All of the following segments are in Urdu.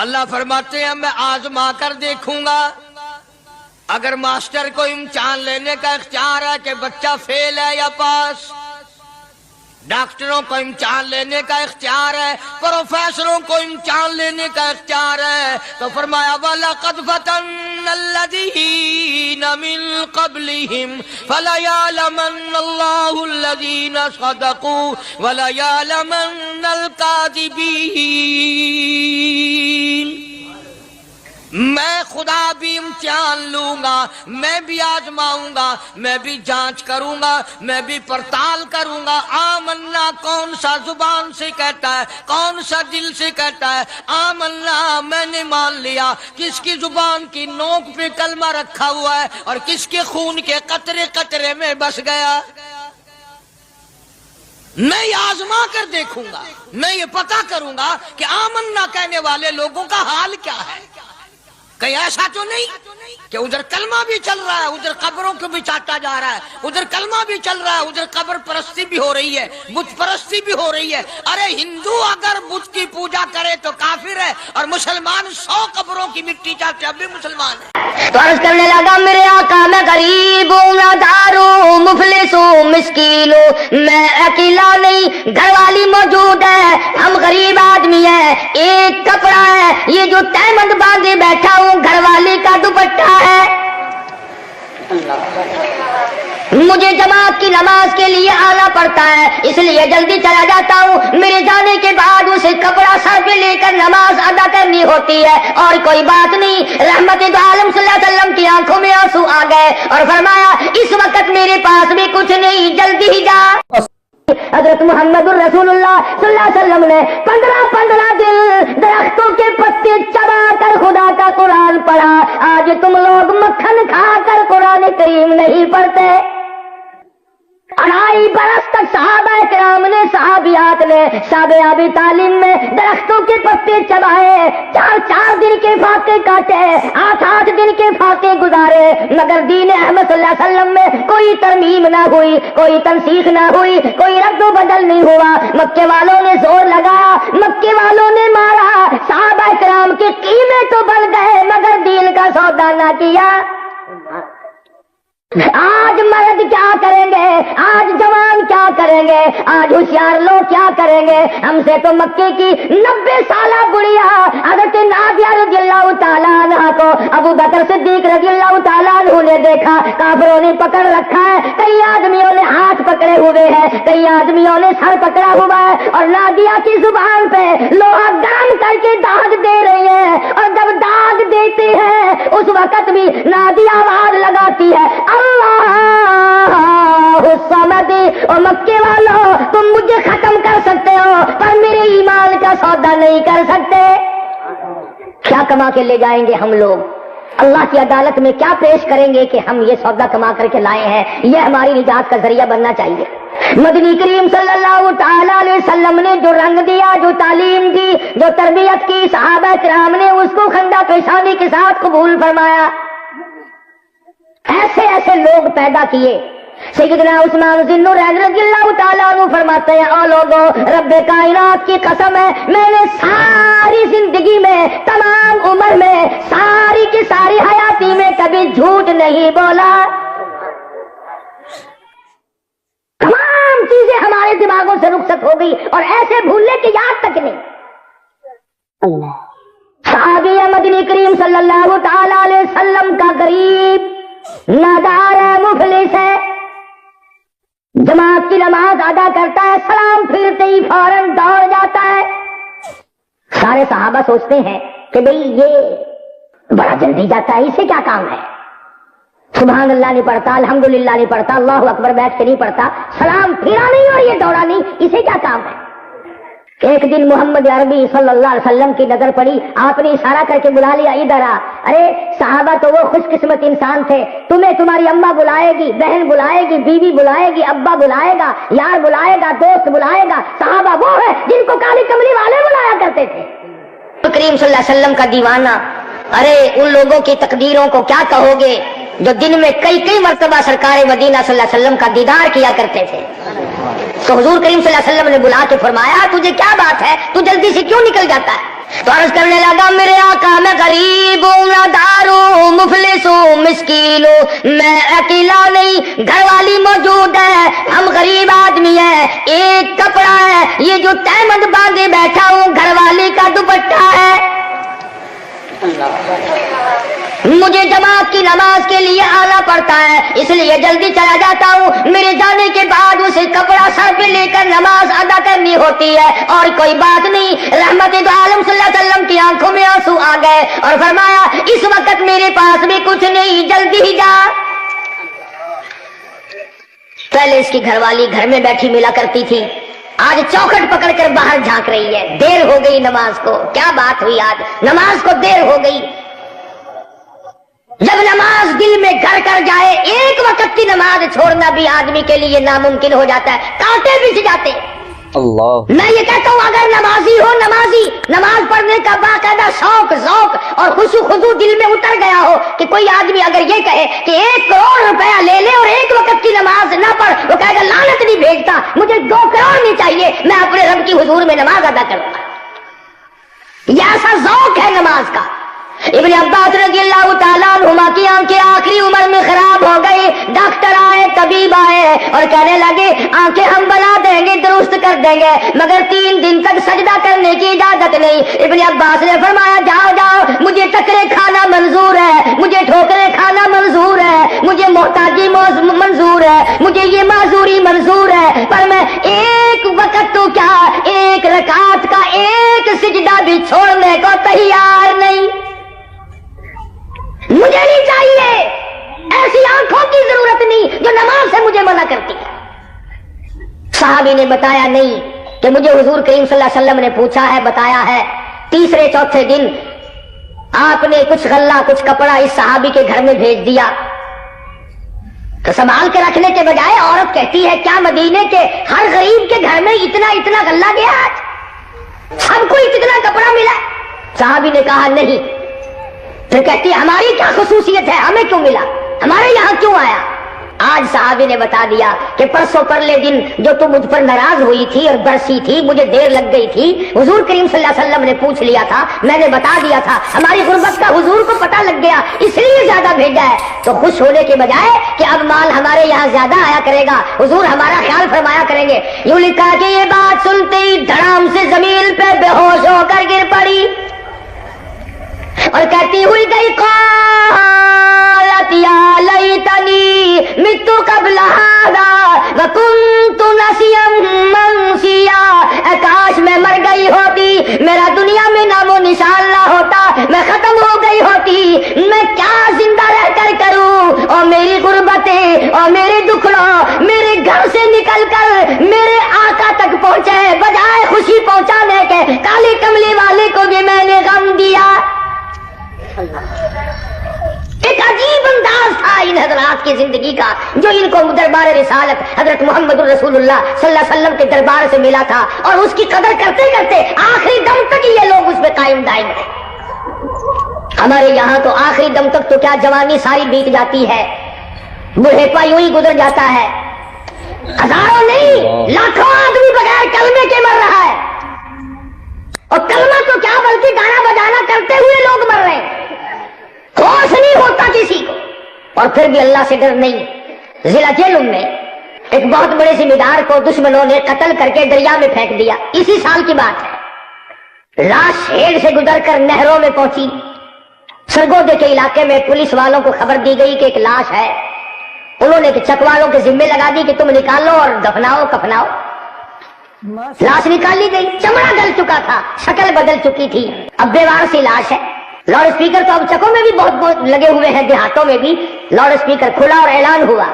اللہ فرماتے ہیں میں آزما کر دیکھوں گا، اگر ماسٹر کو امتحان لینے کا اختیار ہے کہ بچہ فیل ہے یا پاس، ڈاکٹروں کو امتحان لینے کا اختیار ہے، پروفیسروں کو امتحان لینے کا اختیار ہے، تو فرمایا وَلَقَدْ فَتَنَّ الَّذِينَ مِن قَبْلِهِمْ فَلَيَعْلَمَنَّ اللَّهُ الَّذِينَ صَدَقُوا وَلَيَعْلَمَنَّ الْكَاذِبِينَ۔ میں خدا بھی امتحان لوں گا، میں بھی آزماؤں گا، میں بھی جانچ کروں گا، میں بھی پڑتال کروں گا۔ آمنا کون سا زبان سے کہتا ہے، کون سا دل سے کہتا ہے؟ آمنا میں نے مان لیا، کس کی زبان کی نوک پہ کلمہ رکھا ہوا ہے اور کس کے خون کے قطرے قطرے میں بس گیا۔ میں یہ آزما کر دیکھوں گا، میں یہ پتہ کروں گا کہ آمنا کہنے والے لوگوں کا حال کیا ہے۔ کہیں ایسا تو نہیں کہ ادھر کلمہ بھی چل رہا ہے، ادھر قبروں کو بھی چاٹا جا رہا ہے، ادھر کلمہ بھی چل رہا ہے، ادھر قبر پرستی بھی ہو رہی ہے، بت پرستی بھی ہو رہی ہے۔ ارے ہندو اگر بت کی پوجا کرے تو کافر ہے، اور مسلمان 100 قبروں کی مٹی چاٹے اب بھی مسلمان ہے۔ تو عرض کرنے لگا میرے آقا میں غریب ہوں، نادار ہوں، مفلس ہوں، مسکین ہوں، میں اکیلا نہیں، گھر والی موجود ہے، ہم غریب آدمی ہیں، ایک کپڑا ہے، یہ جو تہمند باندھے بیٹھا ہوں گھر والی کا دوپٹہ ہے، مجھے جماعت کی نماز کے لیے آنا پڑتا ہے، اس لیے جلدی چلا جاتا ہوں، میرے جانے کے بعد اسے کپڑا سر پہ لے کر نماز ادا کرنی ہوتی ہے، اور کوئی بات نہیں۔ رحمت دو عالم صلی اللہ علیہ وسلم کی آنکھوں میں آنسو آ گئے اور فرمایا اس وقت میرے پاس بھی کچھ نہیں، جلدی ہی جا۔ حضرت محمد الرسول اللہ صلی اللہ علیہ وسلم نے 15 دن درختوں کے پتے چبا کر خدا کا قرآن پڑھا۔ آج تم لوگ مکھن کھا کر قرآن کریم نہیں پڑھتے۔ 2.5 برس تک صحابہ کرام نے، صحابیات نے شابیابی تعلیم میں درختوں کے پتے چبائے، 4 دن کے فاقے کاٹے، 8 دن کے فاقے گزارے، مگر دین احمد صلی اللہ علیہ وسلم میں کوئی ترمیم نہ ہوئی، کوئی تنسیخ نہ ہوئی، کوئی رد و بدل نہیں ہوا۔ مکے والوں نے زور لگایا، مکے والوں نے مارا، صحابہ کرام کے قیمے تو بن گئے مگر دین کا سودا نہ کیا۔ آج مرد کیا کریں گے، آج جوان کیا کریں گے، آج ہوشیار لوگ کیا کریں گے؟ ہم سے تو مکے کی 90 سالہ بڑھیا حضرت نادیہ رضی اللہ تعالیٰ عنہ کو ابو بکر صدیق رضی اللہ تعالیٰ عنہ نے دیکھا، کافروں نے پکڑ رکھا ہے، کئی آدمیوں نے ہاتھ پکڑے ہوئے ہیں، کئی آدمیوں نے سر پکڑا ہوا ہے، اور نادیہ کی زبان پہ لوہا گرم کر کے داغ دے رہی ہے، اور جب داغ دیتے ہیں اس وقت بھی نادیہ آواز لگاتی ہے اللہ الصمد۔ اور مکے والوں تم مجھے ختم کر سکتے ہو پر میرے ایمان کا سودا نہیں کر سکتے۔ کیا کما کے لے جائیں گے ہم لوگ؟ اللہ کی عدالت میں کیا پیش کریں گے کہ ہم یہ سودا کما کر کے لائے ہیں؟ یہ ہماری نجات کا ذریعہ بننا چاہیے۔ مدنی کریم صلی اللہ تعالیٰ علیہ وسلم نے جو رنگ دیا، جو تعلیم دی، جو تربیت کی، صحابہ کرام نے اس کو خندہ پیشانی کے ساتھ قبول فرمایا۔ ایسے ایسے لوگ پیدا کیے۔ سیدنا عثمان ذی النورین رضی اللہ تعالیٰ عنہ فرماتے ہیں او لوگوں، رب کائنات کی قسم ہے میں نے ساری زندگی میں، تمام عمر میں، ساری کی ساری حیاتی میں کبھی جھوٹ نہیں بولا۔ تمام چیزیں ہمارے دماغوں سے رخصت ہو گئی اور ایسے بھولنے کی یاد تک نہیں۔ صحابی مدنی کریم صلی اللہ تعالیٰ علیہ وسلم کا غریب، نادار ہے، مفلس ہے، جماعت کی نماز ادا کرتا ہے، سلام پھرتے ہی فوراً دوڑ جاتا ہے۔ سارے صحابہ سوچتے ہیں کہ بھئی یہ بڑا جلدی جاتا ہے، اسے کیا کام ہے؟ سبحان اللہ نہیں پڑھتا، الحمدللہ نہیں پڑھتا، اللہ اکبر بیٹھ کے نہیں پڑھتا، سلام پھرا نہیں اور یہ دوڑا نہیں، اسے کیا کام ہے؟ ایک دن محمد عربی صلی اللہ علیہ وسلم کی نظر پڑی، آپ نے اشارہ کر کے بلا لیا، ادھر آ۔ ارے صحابہ تو وہ خوش قسمت انسان تھے، تمہیں تمہاری اماں بلائے گی، بہن بلائے گی، بیوی بلائے گی، ابا بلائے گا، یار بلائے گا، دوست بلائے گا۔ صحابہ وہ ہے جن کو کالی کملی والے بلایا کرتے تھے۔ کریم صلی اللہ علیہ وسلم کا دیوانہ، ارے ان لوگوں کی تقدیروں کو کیا کہو گے جو دن میں کئی مرتبہ سرکار مدینہ صلی اللہ علیہ وسلم کا دیدار کیا کرتے تھے۔ تو حضور کریم صلی اللہ علیہ وسلم نے بلا کے فرمایا تجھے کیا بات ہے، تو جلدی سے کیوں نکل جاتا ہے؟ تو عرض کرنے لگا میرے آقا میں غریب ہوں، نادار ہوں، مفلس ہوں، مسکین ہوں، میں اکیلا نہیں، گھر والی موجود ہے، ہم غریب آدمی ہیں، ایک کپڑا ہے، یہ جو تہمد باندھے بیٹھا ہوں گھر والی کا دوپٹہ ہے، مجھے جماعت کی نماز کے لیے آنا پڑتا ہے، اس لیے جلدی چلا جاتا ہوں، میرے جانے کے بعد اسے کپڑا سر پہ لے کر نماز ادا کرنی ہوتی ہے، اور کوئی بات نہیں۔ رحمت دو عالم صلی اللہ علیہ وسلم کی آنکھوں میں آنسو آ گئے اور فرمایا اس وقت میرے پاس بھی کچھ نہیں، جلدی ہی جا۔ پہلے اس کی گھر والی گھر میں بیٹھی ملا کرتی تھی، آج چوکھٹ پکڑ کر باہر جھانک رہی ہے، دیر ہو گئی نماز کو، کیا بات ہوئی آج نماز کو دیر ہو گئی۔ جب نماز دل میں گھر کر جائے، ایک وقت کی نماز چھوڑنا بھی آدمی کے لیے ناممکن ہو جاتا ہے، کانٹے بچ جاتے۔ اللہ، میں یہ کہتا ہوں اگر نمازی ہو، نمازی نماز پڑھنے کا باقاعدہ شوق ذوق اور خشوع خضوع دل میں اتر گیا ہو کہ کوئی آدمی اگر یہ کہے کہ 1 کروڑ روپیہ لے لے اور ایک وقت کی نماز نہ پڑھ، وہ کہے گا لعنت نہیں بھیجتا، مجھے 2 کروڑ نہیں چاہیے، میں اپنے رب کی حضور میں نماز ادا کروں گا۔ یہ ایسا ذوق ہے نماز کا۔ ابن عباس رضی اللہ تعالیٰ عنہما کی آنکھیں آخری عمر میں خراب ہو گئی، ڈاکٹر آئے، طبیب آئے اور کہنے لگے آنکھیں ہم بنا دیں گے، درست کر دیں گے، مگر 3 دن تک سجدہ کرنے کی اجازت نہیں۔ ابن عباس نے فرمایا جاؤ جاؤ، مجھے ٹکرے کھانا منظور ہے، مجھے ٹھوکرے کھانا منظور ہے، مجھے محتاجی منظور ہے، مجھے یہ معذوری منظور ہے، پر میں ایک وقت تو کیا 1 رکعت کا 1 سجدہ بھی چھوڑنے کو تیار نہیں، مجھے نہیں چاہیے، ایسی آنکھوں کی ضرورت نہیں جو نماز سے مجھے منع کرتی ہے۔ صحابی نے بتایا نہیں کہ مجھے حضور کریم صلی اللہ علیہ وسلم نے پوچھا ہے، بتایا ہے۔ تیسرے چوتھے دن آپ نے کچھ غلہ کچھ کپڑا اس صحابی کے گھر میں بھیج دیا، تو سنبھال کے رکھنے کے بجائے عورت کہتی ہے کیا مدینے کے ہر غریب کے گھر میں اتنا غلہ گیا، آج سب کو اتنا کپڑا ملا؟ صحابی نے کہا نہیں۔ پھر کہتی ہے ہماری کیا خصوصیت ہے، ہمیں کیوں ملا، ہمارے یہاں کیوں آیا؟ آج صحابی نے بتا دیا کہ پرسوں پرلے دن جو تم مجھ پر ناراض ہوئی تھی اور برسی تھی، مجھے دیر لگ گئی تھی، حضور کریم صلی اللہ علیہ وسلم نے پوچھ لیا تھا، میں نے بتا دیا تھا، ہماری غربت کا حضور کو پتہ لگ گیا، اس لیے زیادہ بھیجا ہے۔ تو خوش ہونے کے بجائے کہ اب مال ہمارے یہاں زیادہ آیا کرے گا، حضور ہمارا خیال فرمایا کریں گے، یوں لکھا کہ یہ بات سنتے ہی دھڑام سے زمین پہ بے ہوش ہو کر گر پڑی اور کہتی ہوئی گئی قالت یا لیتنی مت قبل ھذا وکنت نسیا منسیا، کاش میں مر گئی ہوتی، میرا دنیا میں نام و نشان نہ ہوتا، میں ختم ہو گئی ہوتی، میں کیا زندہ رہ کر کروں، اور میری غربتیں اور میرے دکھڑوں میرے گھر سے نکل کر میرے آقا تک پہنچے، بجائے خوشی پہنچانے کے کالی کملی والے کو بھی میں نے غم دیا۔ ایک عجیب انداز تھا ان حضرات کی زندگی کا جو ان کو دربار رسالت حضرت محمد رسول اللہ صلی اللہ علیہ وسلم کے دربار سے ملا تھا، اور اس کی قدر کرتے کرتے آخری دم تک یہ لوگ اس پہ قائم دائم ہیں۔ ہمارے یہاں تو آخری دم تک تو کیا جوانی ساری بیت جاتی ہے، بڑھیپا یوں ہی گزر جاتا ہے، ہزاروں نہیں لاکھوں آدمی بغیر کلمے کے مر رہا ہے، اور کلمہ تو کیا بلکہ گانا بجانا کرتے ہوئے لوگ مر رہے ہیں، ہوش نہیں ہوتا کسی کو، اور پھر بھی اللہ سے ڈر نہیں۔ ضلع جیلم میں ایک بہت بڑے ذمہ دار کو دشمنوں نے قتل کر کے دریا میں پھینک دیا، اسی سال کی بات ہے۔ لاش ہیڑ سے گزر کر نہروں میں پہنچی، سرگودے کے علاقے میں پولیس والوں کو خبر دی گئی کہ ایک لاش ہے، انہوں نے چک والوں کے ذمے لگا دی کہ تم نکالو اور دفناؤ کفناؤ۔ لاش نکالی گئی، چمڑا گل چکا تھا، شکل بدل چکی تھی، اب بیوار سی لاش ہے۔ لاؤڈ اسپیکر تو اب چکوں میں بھی بہت لگے ہوئے ہیں، دیہاتوں میں بھی لاؤڈ اسپیکر کھلا اور اعلان ہوا،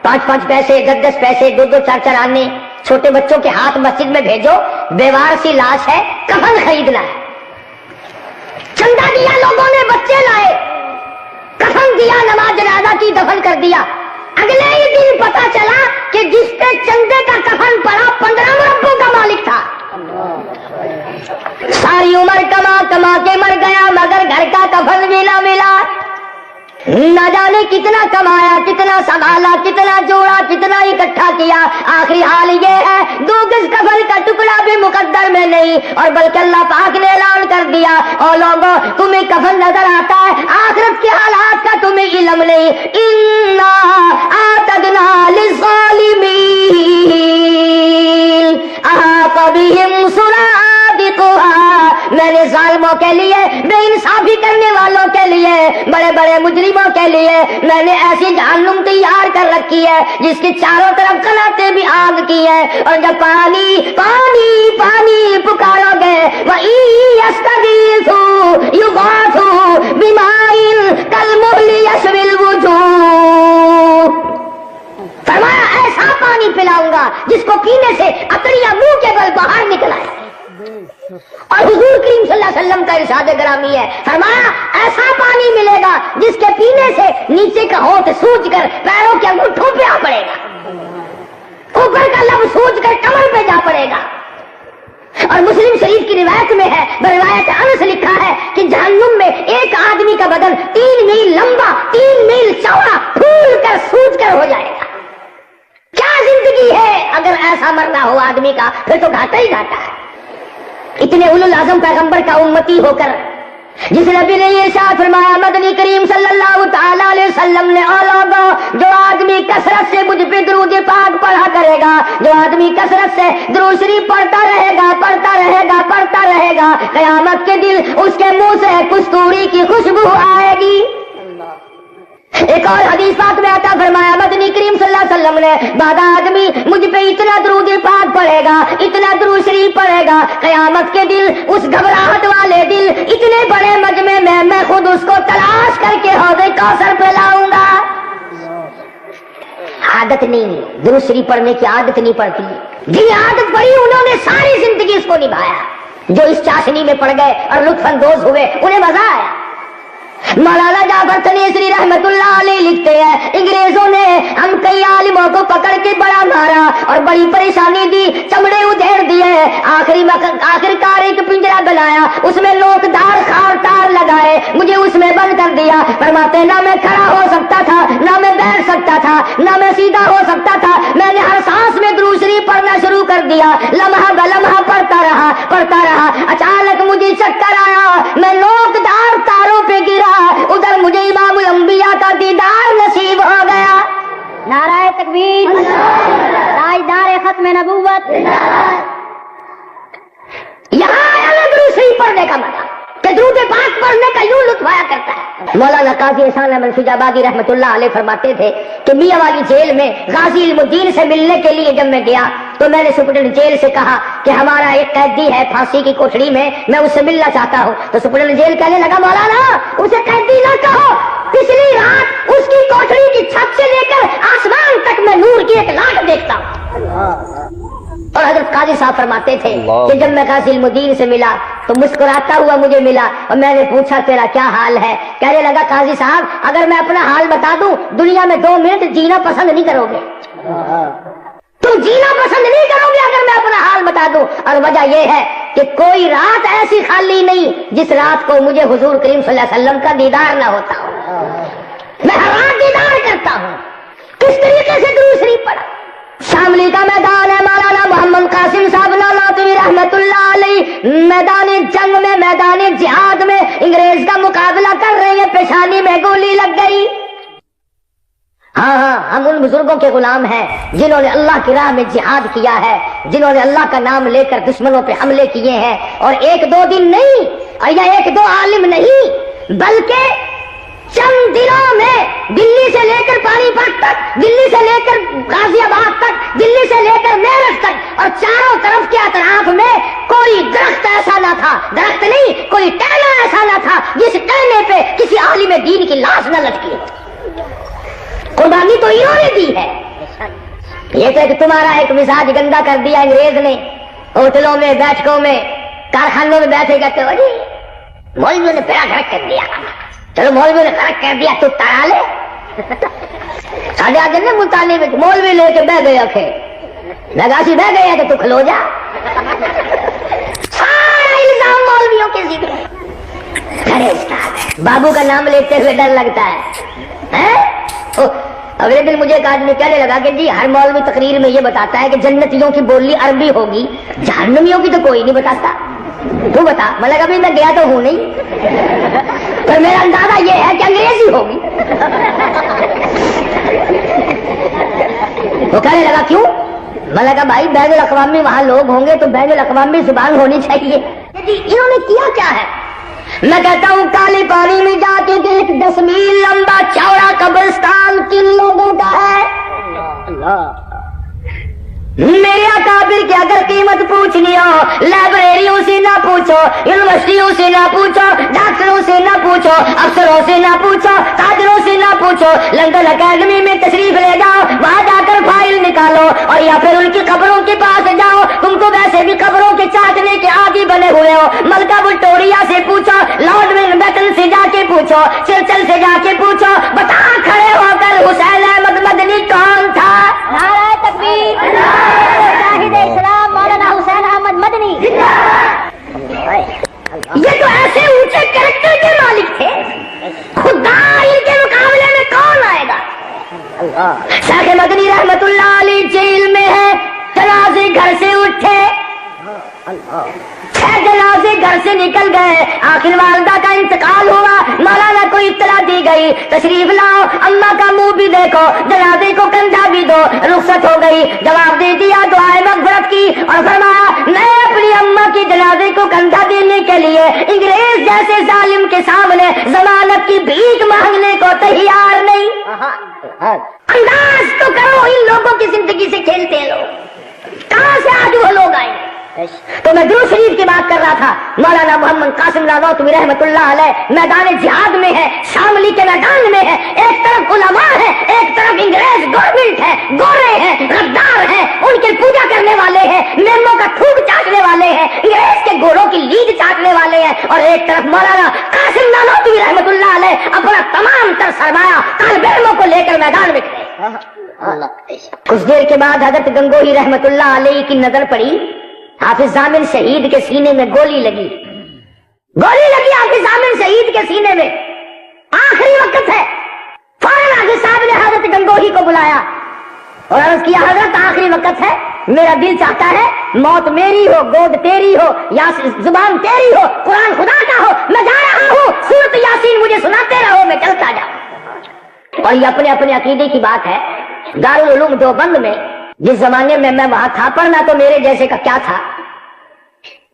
5-5 پیسے 10-10 پیسے 2-2 4-4 آنے چھوٹے بچوں کے ہاتھ مسجد میں بھیجو، بیوار سی لاش ہے، کفن خریدنا ہے۔ چندہ دیا لوگوں نے، بچے لائے، کفن دیا، نماز جنازہ کی، دفن کر دیا۔ اگلے ہی دن پتا چلا کہ جس پہ چندے کا کفن پڑا 15 مربوں کا مالک تھا۔ ساری عمر کما کما کے مر گیا، مگر گھر کا کفن بھی نہ ملا، نہ جانے نے کتنا کمایا, کتنا سنبھالا, کتنا جوڑا, کتنا اکٹھا کیا, آخری حال یہ ہے 2 گز کفن کا ٹکڑا بھی مقدر میں نہیں, اور بلکہ اللہ پاک نے اعلان کر دیا, او لوگوں تمہیں کفن نظر آتا ہے, آخرت کے حالات کا تمہیں علم نہیں. انا اعتدنا للظالمین احاط بهم سرادقها, میں نے ظالموں کے لیے, بے انصافی کرنے والوں کے لیے, بڑے بڑے مجرموں کے لیے میں نے ایسی جہنم تیار کر رکھی ہے جس کی چاروں طرف قناتیں بھی آگ کی ہیں, اور جب پانی پانی پانی پکارو گے وَإِن يَسْتَغِيثُوا يُغَاثُوا بِمَاءٍ كَالْمُهْلِ يَشْوِي الْوُجُوهَ, فرمایا ایسا پانی پلاؤں گا جس کو پینے سے اتڑیاں منہ کے بل باہر نکل آئے. اور حضور کریم صلی اللہ علیہ وسلم کا ارشاد گرامی ہے, فرمایا ایسا پانی ملے گا جس کے پینے سے نیچے کا ہونٹ سوج کر پیروں کے انگوٹھوں پہ آ پڑے گا, اوپر کا لب سوج کر کمر پہ جا پڑے گا. اور مسلم شریف کی روایت میں ہے, روایت انس لکھا ہے کہ جہنم میں ایک آدمی کا بدن 3 میل لمبا 3 میل چوڑا پھول کر سوج کر ہو جائے گا. کیا زندگی ہے اگر ایسا مرنا ہو آدمی کا, پھر تو گھاٹا ہی گھاٹا ہے. اتنے اولو العزم پیغمبر کا امتی ہو کر جس نبی نے یہ ارشاد فرمایا مدنی کریم صلی اللہ تعالی علیہ وسلم نے, جو آدمی کثرت سے مجھ پہ درود پاک پڑھا کرے گا, جو آدمی کثرت سے درود شریف پڑھتا رہے گا پڑھتا رہے گا پڑھتا رہے گا, قیامت کے دن اس کے منہ سے کستوری کی خوشبو آئے گی. ایک اور حدیث پاک میں آتا فرمایا مدنی کریم صلی اللہ علیہ وسلم نے, بعد آدمی مجھ پہ اتنا درود پاک پڑھے گا, اتنا درود شریف پڑھے گا, قیامت کے دن اس گھبراہٹ والے دن اتنے بڑے مجمع میں خود اس کو تلاش کر کے حوض کوثر پہ لاؤں گا. عادت نہیں, درود شریف پڑھنے کی عادت نہیں پڑتی. جن عادت پڑی انہوں نے ساری زندگی اس کو نبھایا. جو اس چاشنی میں پڑ گئے اور لطف اندوز ہوئے انہیں مزہ آیا. مولانا جعفر تنیسری رحمت اللہ علیہ لکھتے ہیں, انگریزوں نے ہم کئی عالموں کو پکڑ کے بڑا مارا اور بڑی پریشانی دی, چمڑے ادھیڑ دیے, آخر کار ایک پنجرا بنایا, اس میں لوک دار خار تار لگائے, مجھے اس میں بند کر دیا. فرماتے نہ میں کھڑا ہو سکتا تھا, نہ میں بیٹھ سکتا تھا, نہ میں سیدھا ہو سکتا تھا. میں نے ہر سانس میں درود شریف پڑھنا شروع کر دیا, لمحہ بلمحہ پڑھتا رہا. اچانک مجھے چکر آیا, میں لوک دار تاروں پہ گرا, ادھر مجھے امام الانبیاء کا دیدار نصیب ہو گیا. نعرہ تکبیر, تاجدار ختم نبوت. یہاں آیا نا درود شریف پڑھنے کا مزہ, کہ درود پاک پڑھنے کا یوں لطف آیا کرتا ہے. مولانا قاضی احسان احمد فیض آبادی رحمت اللہ علیہ فرماتے تھے کہ میاں والی جیل میں غازی علم الدین سے ملنے کے لیے جب میں گیا تو میں نے سپرنٹینڈنٹ جیل سے کہا کہ ہمارا ایک قیدی ہے پھانسی کی کوٹڑی میں اس سے ملنا چاہتا ہوں. تو سپرنٹینڈنٹ جیل کہنے لگا مولانا اسے قیدی نہ کہو, پچھلی رات اس کی کوٹڑی کی چھت سے لے کر آسمان تک میں نور کی ایک لاٹ دیکھتا ہوں. اور حضرت قاضی صاحب فرماتے تھے کہ جب میں غازی علم الدین سے ملا تو مسکراتا ہوا مجھے ملا, اور میں نے پوچھا تیرا کیا حال ہے؟ کہنے لگا قاضی صاحب اگر میں اپنا حال بتا دوں دنیا میں 2 منٹ جینا پسند نہیں کرو گے, تم جینا پسند نہیں کرو گے اگر میں اپنا حال بتا دوں. اور وجہ یہ ہے کہ کوئی رات ایسی خالی نہیں جس رات کو مجھے حضور کریم صلی اللہ علیہ وسلم کا دیدار نہ ہوتا ہو. میں ہر رات دیدار کرتا ہوں. کس طریقے سے درود شریف پڑھا. شاملی کا میدان ہے, مولانا محمد قاسم صاحب نانوتوی رحمت اللہ علیہ میدان جنگ میں, میدان جہاد میں انگریز کا مقابلہ کر رہے ہیں, پیشانی میں گولی لگ گئی. ہاں ہم ان بزرگوں کے غلام ہیں جنہوں نے اللہ کی راہ میں جہاد کیا ہے, جنہوں نے اللہ کا نام لے کر دشمنوں پہ حملے کیے ہیں. اور 1-2 دن نہیں, اور یا 1-2 عالم نہیں, بلکہ چند دنوں میں دلی سے لے کر پانی پت تک, دلی سے لے کر غازی آباد تک, دلی سے لے کر میرٹھ تک, اور چاروں طرف کے اطراف میں کوئی درخت ایسا نہ تھا, درخت نہیں کوئی ٹہنا ایسا نہ تھا جس ٹہنے پہ کسی عالم دین کی لاش نہ لٹکی ہو. قربانی تو انہوں نے دی ہے. یہ تو کہ تمہارا ایک مزاج گندا کر دیا انگریز نے, ہوٹلوں میں, بیٹھکوں میں, کارخانوں میں بیٹھے گئے ہو جی مولویوں نے پیرا گھرک کر دیا. چلو مولویوں نے غرق کر دیا تو تڑا لے. ساڑھے آگے نا مطالعے میں مولوی لے کے بہ گیا تھے, لگاسی بہ گیا کہ تو کھلو جا. سارا الزام مولویوں کے ذمہ. بابو کا نام لیتے ہوئے ڈر لگتا ہے. اگلے دن مجھے ایک آدمی کہنے لگا کہ جی ہر مولوی تقریر میں یہ بتاتا ہے کہ جنتیوں کی بولی عربی ہوگی، جہنمیوں کی تو کوئی نہیں بتاتا، تو بتا۔ میں نے کہا ابھی میں گیا تو ہوں نہیں، پر میرا اندازہ یہ ہے کہ انگریزی ہوگی۔ وہ کہنے لگا کیوں؟ میں نے کہا بھائی بین الاقوامی وہاں لوگ ہوں گے تو بین الاقوامی زبان ہونی چاہیے۔ جی انہوں نے کیا ہے؟ میں کہتا ہوں کالی پانی میں جا کے دیکھ 10 میل لمبا چوڑا قبرستان کن لوگوں کا ہے؟ میرے اکابر کی اگر قیمت پوچھنی ہو، لائبریریوں سے نہ پوچھو، یونیورسٹیوں سے نہ پوچھو، ڈاکٹروں سے نہ پوچھو، افسروں سے نہ پوچھو، تاجروں سے نہ پوچھو، لندن اکیڈمی میں تشریف لے جاؤ، وہاں جا کر فائل نکالو، اور یا پھر ان کی قبروں کے پاس جاؤ، تم کو ویسے بھی قبروں کے چاٹنے کے عادی بنے ہوئے ہو۔ ملکہ وکٹوریہ سے پوچھو، لارڈ ماؤنٹ بیٹن سے جا کے پوچھو، چرچل سے جا کے پوچھو، بتا کھڑے ہو کر حسین احمد مدنی کون تھا؟ نعرہ تکبیر، شاہد اسلام مولانا حسین احمد مدنی۔ یہ تو ایسے اونچے کریکٹر کے مالک تھے، خدا ان کے مقابلے میں کون آئے گا؟ شیخ مدنی رحمت اللہ علیہ جیل میں ہے، جنازے گھر سے اٹھے، 6 جنازے گھر سے نکل گئے، آخر والدہ کا انتقال ہوا، مولانا کو اطلاع دی گئی تشریف لاؤ، اماں کا منہ بھی دیکھو، جنازے کو کندھا بھی دو، رخصت ہو گئی، جواب دے دیا، دعائے مغفرت کی اور فرمایا میں اپنی اماں کی جنازے کو کندھا دینے کے لیے انگریز جیسے ظالم کے سامنے ضمانت کی بھیک مانگنے کو تیار نہیں۔ انداز تو کرو، ان لوگوں کی زندگی سے کھیلتے ہیں لوگ، کہاں سے آج وہ لوگ آئے؟ تو میں درود شریف کی بات کر رہا تھا، مولانا محمد قاسم نانوتوی رحمت اللہ علیہ میدان جہاد میں ہے، شاملی کے میدان میں ہے، ایک طرف علماء ہے، ایک طرف انگریز گورنمنٹ ہے، گورے ہیں، غدار ہیں، ان کی پوجا کرنے والے ہیں، میموں کا تھوک چاٹنے والے ہیں، انگریز کے گھوڑوں کی لیگ چاٹنے والے ہیں، اور ایک طرف مولانا قاسم نانوتوی رحمت اللہ علیہ اپنا تمام تر سرمایہ طالب علموں کو لے کر میدان میں کھڑے۔ کچھ دیر کے بعد حضرت گنگوہی رحمت اللہ علیہ کی نظر پڑی، حافظ ضامن شہید کے سینے میں گولی لگی حافظ ضامن شہید کے سینے میں، آخری وقت ہے۔ فوراً حافظ صاحب نے حضرت گنگوہی کو بلایا اور عرض کیا حضرت آخری وقت ہے، میرا دل چاہتا ہے موت میری ہو، گود تیری ہو، یا زبان تیری ہو، قرآن خدا کا ہو، میں جا رہا ہوں، سورۃ یاسین مجھے سناتے رہو، میں چلتا جاؤں۔ اور یہ اپنے اپنے عقیدے کی بات ہے۔ دارالعلوم دیوبند میں جس زمانے میں وہاں تھا، پڑھنا تو میرے جیسے کا کیا تھا،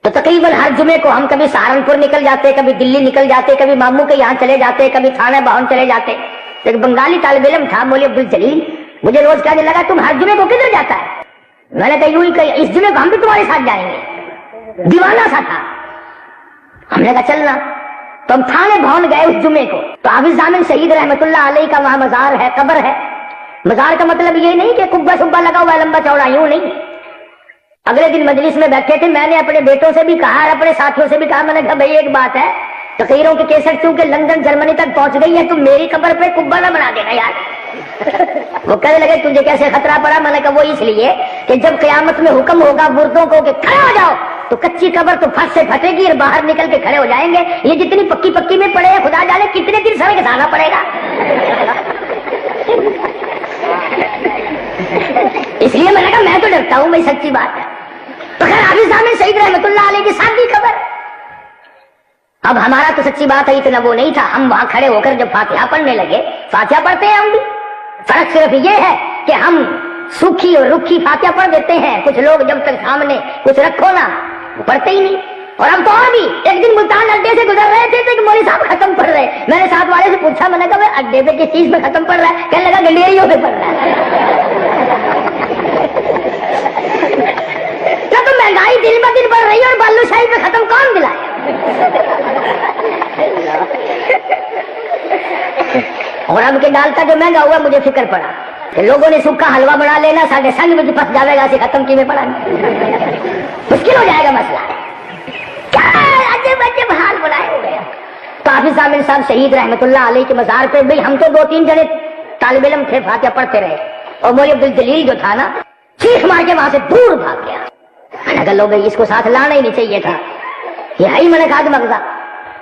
تو تقریباً ہر جمعے کو ہم کبھی سہارنپور نکل جاتے، کبھی دلی نکل جاتے، کبھی ماموں کے یہاں چلے جاتے، کبھی تھانہ باہن چلے جاتے۔ ایک بنگالی طالب علم تھا مولوی عبدالجلیل، مجھے روز کہنے لگا تم ہر جمعے کو کدھر جاتا ہے؟ میں نے کہا یوں ہی کہ اس جمعے کو ہم بھی تمہارے ساتھ جائیں گے۔ دیوانہ سا تھا، ہم نے کہا چلنا، تو ہم تھانے بھون گئے اس جمعے کو، تو حافظ ضامن شہید رحمت اللہ علیہ کا وہاں مزار ہے، قبر ہے۔ مزار کا مطلب یہ نہیں کہ کبا سبا لگا ہوا ہے لمبا چوڑا، یوں نہیں۔ اگلے دن مجلس میں بیٹھے تھے، میں نے اپنے بیٹوں سے بھی کہا اور اپنے ساتھیوں سے بھی کہا، میں نے کہا بھائی ایک بات ہے، تقریروں کی کیسٹ چونکہ لندن جرمنی تک پہنچ گئی ہے، تم میری قبر پہ کبا نہ بنا دینا یار۔ وہ کہنے لگے تجھے کیسے خطرہ پڑا؟ میں نے کہا وہ اس لیے کہ جب قیامت میں حکم ہوگا مردوں کو کہ کھڑے ہو جاؤ، تو کچی قبر تو پھٹ سے پھٹے گی اور باہر نکل کے کھڑے ہو جائیں گے، یہ جتنی پکی پکی میں پڑے ہیں خدا جانے کتنے دن سر گھسانا پڑے گا۔ اس لیے میں نے کہا میں تو ڈرتا ہوں، بھائی سچی بات ہے۔ تو خیر حافظ ضامن شہید رحمت اللہ علیہ کی سادی خبر۔ اب ہمارا تو سچی بات ہے اتنا وہ نہیں تھا، ہم وہاں کھڑے ہو کر جب فاتحہ پڑھنے لگے، فاتحہ پڑھتے ہیں ہم بھی، فرق صرف یہ ہے کہ ہم سوکھی اور رکھی فاتحہ پڑھ دیتے ہیں، کچھ لوگ جب تک سامنے کچھ رکھو نا وہ پڑھتے ہی نہیں۔ اور ہم تو اور بھی ایک دن ملتان اڈے سے گزر رہے تھے تو مولوی صاحب ختم پڑھ رہے، میں نے ساتھ والے سے پوچھا، میں نے کہا اڈے پہ کس چیز پہ ختم پڑھ رہا ہے؟ کہنے لگا گنڈیریوں پہ پڑھ رہا ہے۔ کیا تو مہنگائی دن ب دن بڑھ رہی ہے اور بالو شاہی پہ ختم کون دلائے؟ اور اب کے ڈال کا جو مہنگا ہوا مجھے فکر پڑا کہ لوگوں نے سکھا حلوہ بنا لینا، ساڑھے سنگ میں پھنس جائے گا، اسے ختم کی میں پڑا مشکل ہو جائے گا مسئلہ۔ کیا عجب عجب حال بنائے ہوئے ہیں۔ تو حافظ ضامن صاحب شہید رحمت اللہ علیہ کے مزار پہ بھی ہم تو 2-3 جنے طالب علم تھے، فاتحہ پڑھتے رہے، اور مولوی عبدالجلیل جو تھا نا چیخ مار کے وہاں سے دور بھاگ گیا۔ میں نے کہا لوگ اس کو ساتھ لانا ہی نہیں چاہیے تھا، یہ ہے ہی میں نے کہا کہ مغزہ۔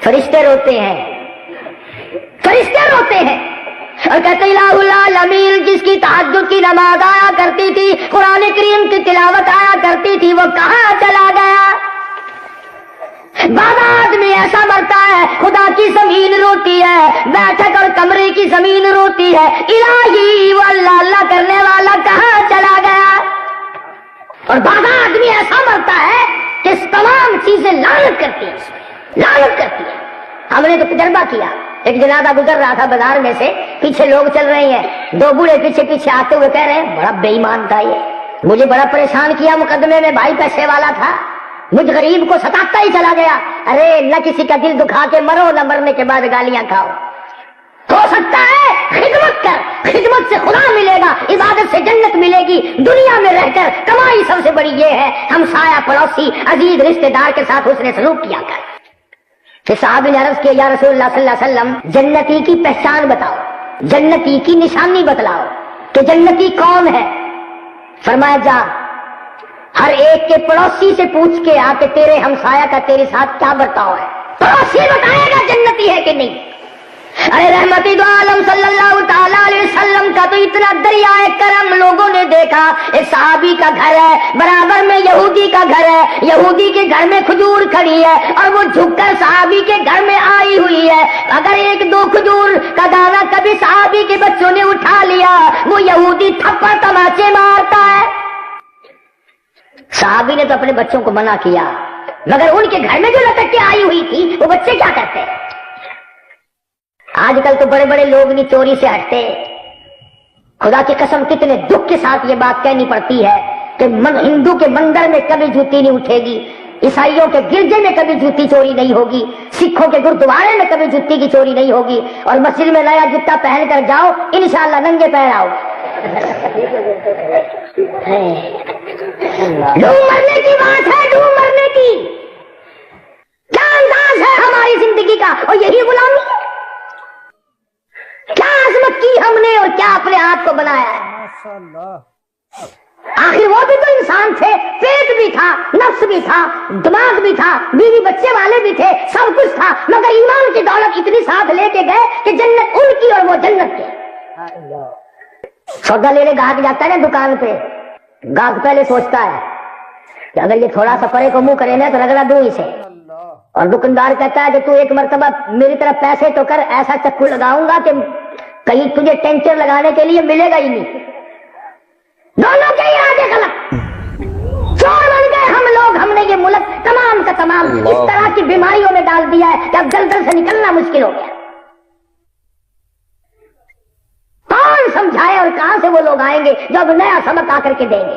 فرشتے روتے ہیں، فرشتے روتے ہیں اور کہتے الہ العالمین جس کی تہجد کی نماز آیا کرتی تھی، قرآن کریم کی تلاوت آیا کرتی تھی، وہ کہاں چلا گیا؟ بعض آدمی ایسا مرتا ہے خدا کی زمین روتی ہے، بیٹھک اور کمرے کی زمین روتی ہے، الہی وہ اللہ اللہ کرنے والا کہاں چلا گیا؟ اور بعض آدمی ایسا مرتا ہے کہ تمام چیزیں لعنت کرتی ہیں، لعنت کرتی ہیں۔ ہم نے تو تجربہ کیا، ایک جنازہ گزر رہا تھا بازار میں سے، پیچھے لوگ چل رہے ہیں، دو بوڑھے پیچھے پیچھے آتے ہوئے کہہ رہے ہیں بڑا بے ایمان تھا یہ، مجھے بڑا پریشان کیا مقدمے میں، بھائی پیسے والا تھا، مجھ غریب کو ستاتا ہی چلا گیا۔ ارے نہ کسی کا دل دکھا کے مرو، نہ مرنے کے بعد گالیاں کھاؤ۔ ہو سکتا ہے خدمت کر، خدمت سے خدا ملے گا، عبادت سے جنت ملے گی۔ دنیا میں رہ کر کمائی سب سے بڑی یہ ہے ہمسایہ پڑوسی عزیز رشتہ دار کے ساتھ حسن سلوک کیا کر۔ پھر صحابی نے عرض کیا یا رسول اللہ صلی اللہ علیہ وسلم جنتی کی پہچان بتاؤ، جنتی کی نشانی بتلاؤ کہ جنتی کون ہے؟ فرمایا جا ہر ایک کے پڑوسی سے پوچھ کے آ کہ تیرے ہمسایہ کا تیرے ساتھ کیا برتاؤ ہے، پڑوسی بتائے گا جنتی ہے کہ نہیں۔ ارے رحمتی دو عالم صلی اللہ تعالی علیہ وسلم کا تو اتنا دریائے کرم لوگوں نے دیکھا، ایک صحابی کا گھر ہے، برابر میں یہودی کا گھر ہے، یہودی کے گھر میں کھجور کھڑی ہے اور وہ جھک کر صحابی کے گھر میں آئی ہوئی ہے۔ اگر ایک دو کھجور کا دانہ کبھی صحابی کے بچوں نے اٹھا لیا، وہ یہودی تھپڑ تماچے مارتا ہے۔ صحابی نے تو اپنے بچوں کو منع کیا، مگر ان کے گھر میں جو لٹک کے آئی ہوئی تھی وہ بچے کیا کرتے؟ آج کل تو بڑے بڑے لوگ نہیں چوری سے ہٹتے۔ خدا کی قسم کتنے دکھ کے ساتھ یہ بات کہنی پڑتی ہے کہ ہندو کے مندر میں کبھی جوتی نہیں اٹھے گی، عیسائیوں کے گرجے میں کبھی جوتی چوری نہیں ہوگی، سکھوں کے گردوارے میں کبھی جوتی کی چوری نہیں ہوگی، اور مسجد میں نیا جوتا پہن کر جاؤ انشاءاللہ ننگے پیر آؤ۔ ڈوب مرنے کی بات ہے، ڈوب مرنے کی۔ کیا انداز ہے ہماری زندگی کا، اور یہی غلامی ہے۔ کیا عظمت کی ہم نے اور کیا اپنے آپ کو بنایا ہے۔ آخر وہ بھی تو انسان تھے، پیٹ بھی تھا، نفس بھی تھا، دماغ بھی تھا، بیوی بچے والے بھی تھے، سب کچھ تھا، مگر ایمان کی دولت اتنی ساتھ لے کے گئے کہ جنت ان کی اور وہ جنت کے۔ سودا لینے گاہک جاتا ہے نا دکان پہ، گاہک پہلے سوچتا ہے کہ اگر یہ تھوڑا سا پرے کو منہ کرے نا تو رگڑا دوں اسے، اور دکاندار کہتا ہے کہ تو ایک مرتبہ میری طرف پیسے تو کر، ایسا چکو لگاؤں گا کہ کہیں تجھے ٹینچر لگانے کے لیے ملے گا ہی نہیں۔ دونوں کے ارادے غلط، چور بن گئے ہم لوگ۔ ہم نے یہ ملک تمام کا تمام اس طرح کی بیماریوں میں ڈال دیا ہے کہ اب دلدل سے نکلنا مشکل ہو گیا۔ کون سمجھائے اور کہاں سے وہ لوگ آئیں گے جو اب نیا سبق آ کر کے دیں گے؟